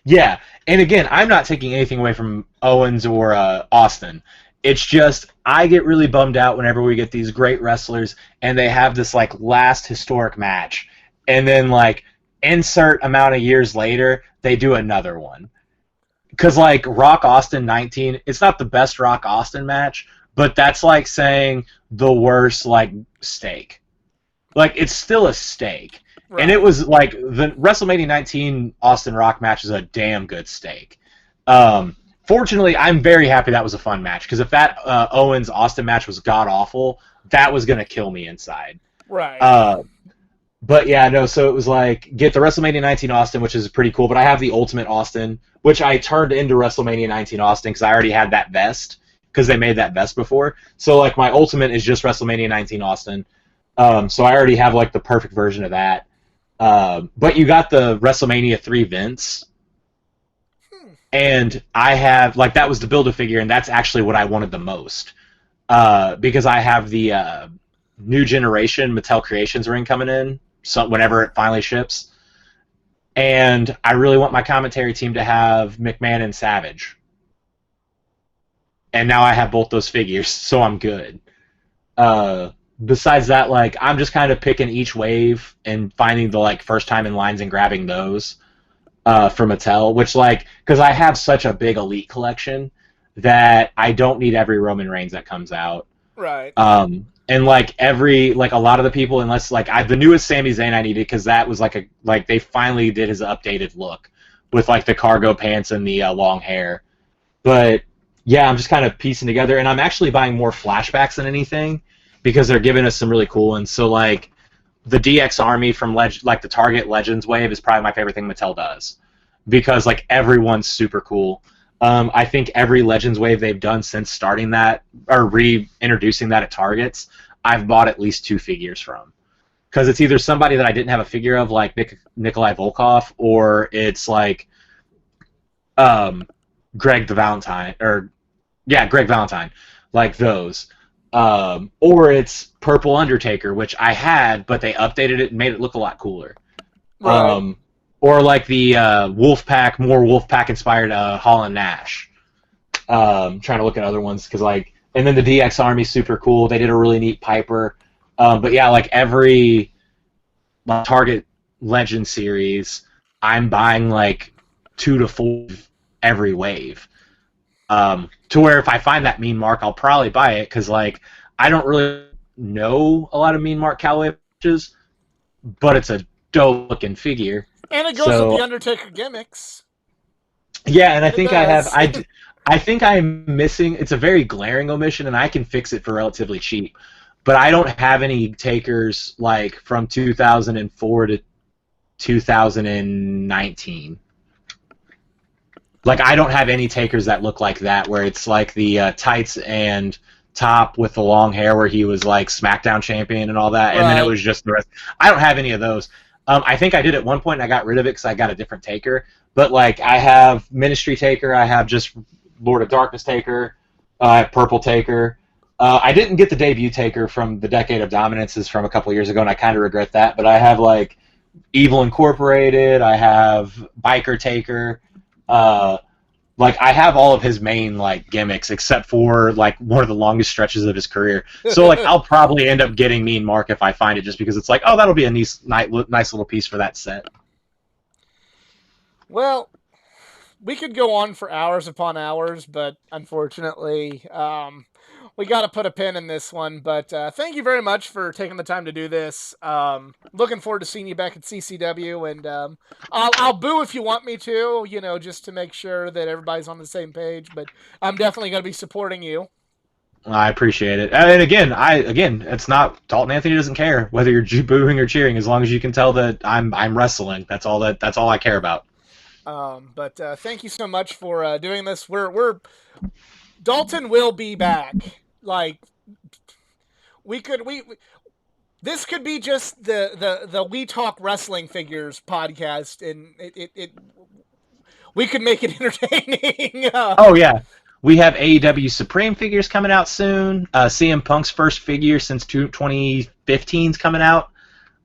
yeah. And again, I'm not taking anything away from Owens or Austin. It's just I get really bummed out whenever we get these great wrestlers and they have this like last historic match, and then like insert amount of years later they do another one. Because like Rock Austin 19, it's not the best Rock Austin match, but that's like saying the worst like steak. Like it's still a steak, and it Right. was like the WrestleMania 19 Austin Rock match is a damn good steak. Fortunately, I'm very happy that was a fun match because if that Owens Austin match was god awful, that was gonna kill me inside. Right. Uh, but yeah, no, so it was like get the WrestleMania 19 Austin, which is pretty cool. But I have the Ultimate Austin, which I turned into WrestleMania 19 Austin because I already had that vest because they made that vest before. So like my Ultimate is just WrestleMania 19 Austin. So I already have like the perfect version of that. But you got the WrestleMania 3 Vince, Hmm. and I have like that was the Build-A-Figure, and that's actually what I wanted the most because I have the new generation Mattel Creations ring coming in so whenever it finally ships, and I really want my commentary team to have McMahon and Savage. and now I have both those figures, so I'm good. Uh, Besides that, like I'm just kind of picking each wave and finding the like first time in lines and grabbing those for Mattel, which like because I have such a big Elite collection that I don't need every Roman Reigns that comes out. Right. And like every like a lot of the people, unless like the newest Sami Zayn I needed because that was like they finally did his updated look with like the cargo pants and the long hair. But yeah, I'm just kind of piecing together, and I'm actually buying more flashbacks than anything because they're giving us some really cool ones. So like the DX Army from like the Target Legends wave is probably my favorite thing Mattel does because like everyone's super cool. I think every Legends wave they've done since starting that or reintroducing that at Targets, I've bought at least 2 figures from because it's either somebody that I didn't have a figure of like Nikolai Volkov or it's like um, Greg the Valentine or yeah Greg Valentine like those. Or it's Purple Undertaker, which I had, but they updated it and made it look a lot cooler. Right. Or like the Wolfpack, more Wolfpack inspired Holland Nash. Trying to look at other ones because like, and then the DX Army's super cool. They did a really neat Piper. But yeah, like every Target Legend series, I'm buying like 2 to 4 every wave. To where if I find that mean mark, I'll probably buy it because like I don't really know a lot of mean mark Callaway patches, but it's a dope looking figure. And it goes with the So Undertaker gimmicks. yeah, and I It think I have does. I think I'm missing. It's a very glaring omission, and I can fix it for relatively cheap. But I don't have any takers like from 2004 to 2019. Like I don't have any takers that look like that, where it's like the tights and top with the long hair, where he was like SmackDown champion and all that, and then it Right. was just the rest. I don't have any of those. I think I did at one point, and I got rid of it because I got a different taker. But like I have Ministry taker, I have just Lord of Darkness taker, I have Purple taker. I didn't get the debut taker from the Decade of Dominances from a couple years ago, and I kind of regret that. But I have like Evil Incorporated, I have Biker taker. Uh, like I have all of his main like gimmicks except for like one of the longest stretches of his career. So like I'll probably end up getting Mean Mark if I find it, just because it's like, oh, that'll be a nice little piece for that set. Well, we could go on for hours upon hours, but unfortunately, we got to put a pin in this one. But thank you very much for taking the time to do this. Looking forward to seeing you back at CCW, and I'll boo if you want me to, just to make sure that everybody's on the same page. But I'm definitely going to be supporting you. I appreciate it, and again, it's not Dalton Anthony doesn't care whether you're booing or cheering, as long as you can tell that I'm wrestling. That's all I care about. But thank you so much for doing this. We're Dalton will be back. Like we this could be just the We Talk Wrestling Figures podcast, and it we could make it entertaining. Oh yeah, we have AEW Supreme figures coming out soon. CM Punk's first figure since 2015 is coming out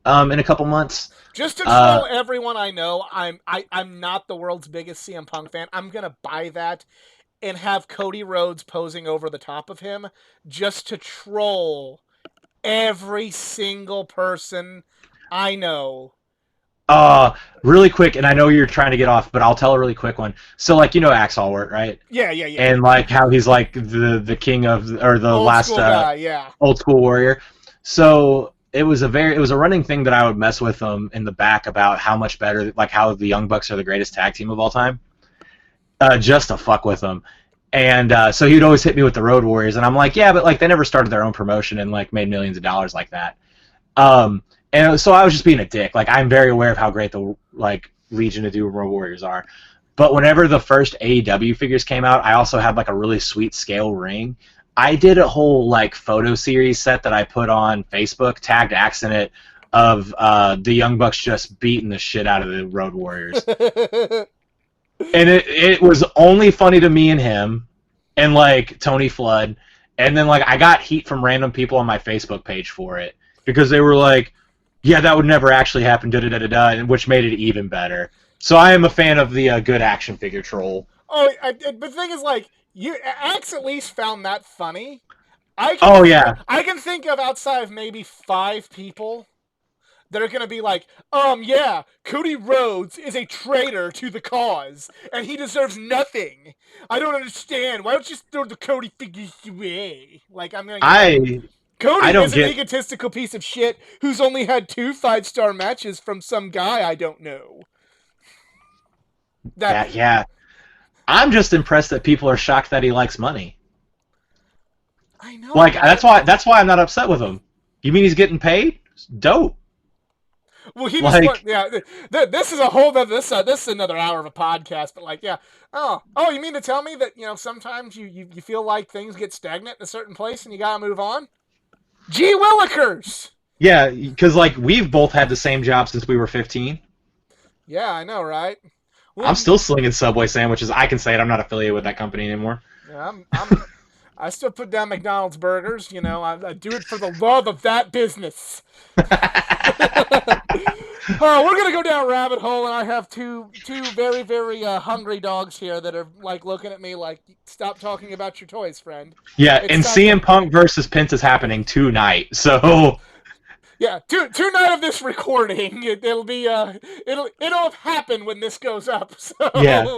in a couple months. Just to Uh, troll everyone I know, I'm not the world's biggest CM Punk fan. I'm gonna buy that and have Cody Rhodes posing over the top of him just to troll every single person I know. uh, Really quick, and I know you're trying to get off, but I'll tell a really quick one. So like Axe Allwart, right? Yeah, yeah, yeah. And like how he's like the king of or the Old last school guy, yeah. old school warrior. So it was a running thing that I would mess with him in the back about how much better, like how the Young Bucks are the greatest tag team of all time, just to fuck with him. And so he'd always hit me with the Road Warriors, and I'm like, yeah, but like they never started their own promotion and like made millions of dollars like that. And so I was just being a dick. Like I'm very aware of how great the like Legion of Doom Road Warriors are. But whenever the first AEW figures came out, I also had like a really sweet scale ring. I did a whole like photo series set that I put on Facebook, tagged Axe in it, of the Young Bucks just beating the shit out of the Road Warriors. And it was only funny to me and him and like Tony Flood. And then like I got heat from random people on my Facebook page for it because they were like, yeah, that would never actually happen, da da da da da, which made it even better. So I am a fan of the good action figure troll. Oh, but the thing is, like, Axe at least found that funny. I can Oh think of, yeah, I can think of outside of maybe 5 people that are gonna be like, yeah, Cody Rhodes is a traitor to the cause, and he deserves nothing. I don't understand. Why don't you throw the Cody figures away? Like, I'm gonna get like, I I Cody don't is an get egotistical piece of shit who's only had 2 5-star matches from some guy I don't know. That that. Yeah, I'm just impressed that people are shocked that he likes money. I know, Like right? that's why I'm not upset with him. You mean he's getting paid? Dope. Well, he just Like want yeah. This is a whole other this is another hour of a podcast, but like yeah. Oh, you mean to tell me that sometimes you feel like things get stagnant in a certain place and you gotta move on? Gee Willikers! yeah, because like we've both had the same job since we were 15. Yeah, I know, right? I'm Well, still slinging Subway sandwiches. I can say it. I'm not affiliated with that company anymore. yeah, I still put down McDonald's burgers. I do it for the love of that business. We're gonna go down a rabbit hole, and I have two very very hungry dogs here that are like looking at me like, "Stop talking about your toys, friend. Yeah, It's and time to." CM Punk versus Pence is happening tonight. So Yeah, tonight of this recording, it'll be it'll have happened when this goes up. yeah, So,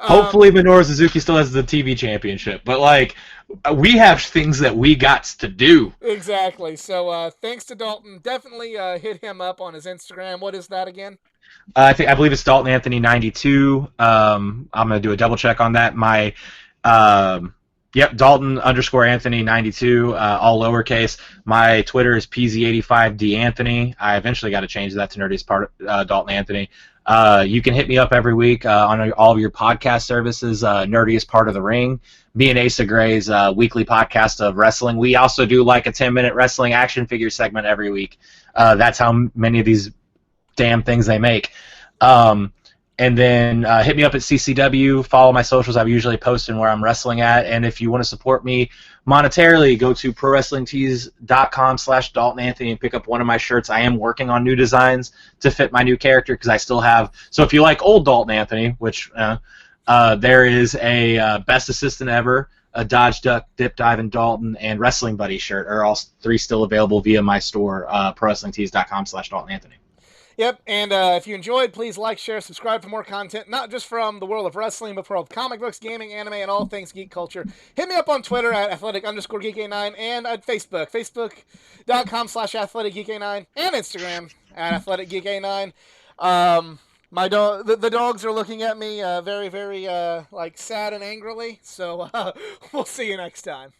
um, hopefully Minoru Suzuki still has the TV championship. But like, we have things that we got to do. exactly. So, thanks to Dalton. Definitely hit him up on his Instagram. What is that again? I believe it's Dalton Anthony 92. I'm gonna do a double check on that. My um, yep, Dalton underscore Anthony 92, all lowercase. My Twitter is PZ85D Anthony. I eventually got to change that to Nerdy's part Dalton Anthony. You can hit me up every week on all of your podcast services. Nerdy is part of the ring. Me and Asa Gray's weekly podcast of wrestling. We also do like a 10-minute wrestling action figure segment every week. That's how many of these damn things they make. Um, and then hit me up at CCW. Follow my socials. I'm usually posting where I'm wrestling at. And if you want to support me monetarily, go to prowrestlingtees.com/Dalton Anthony and pick up one of my shirts. I am working on new designs to fit my new character because I still have. So if you like old Dalton Anthony, which there is a best assistant ever, a Dodge, Duck, Dip, Dive, and Dalton, and Wrestling Buddy shirt are all three still available via my store, prowrestlingtees.com/Dalton Anthony. Yep, and if you enjoyed, please like, share, subscribe for more content, not just from the world of wrestling, but from comic books, gaming, anime, and all things geek culture. Hit me up on Twitter at athletic_geek89 and at Facebook, facebook.com/athleticgeek89, and Instagram at athleticgeek89. The dogs are looking at me very, very like sad and angrily, so we'll see you next time.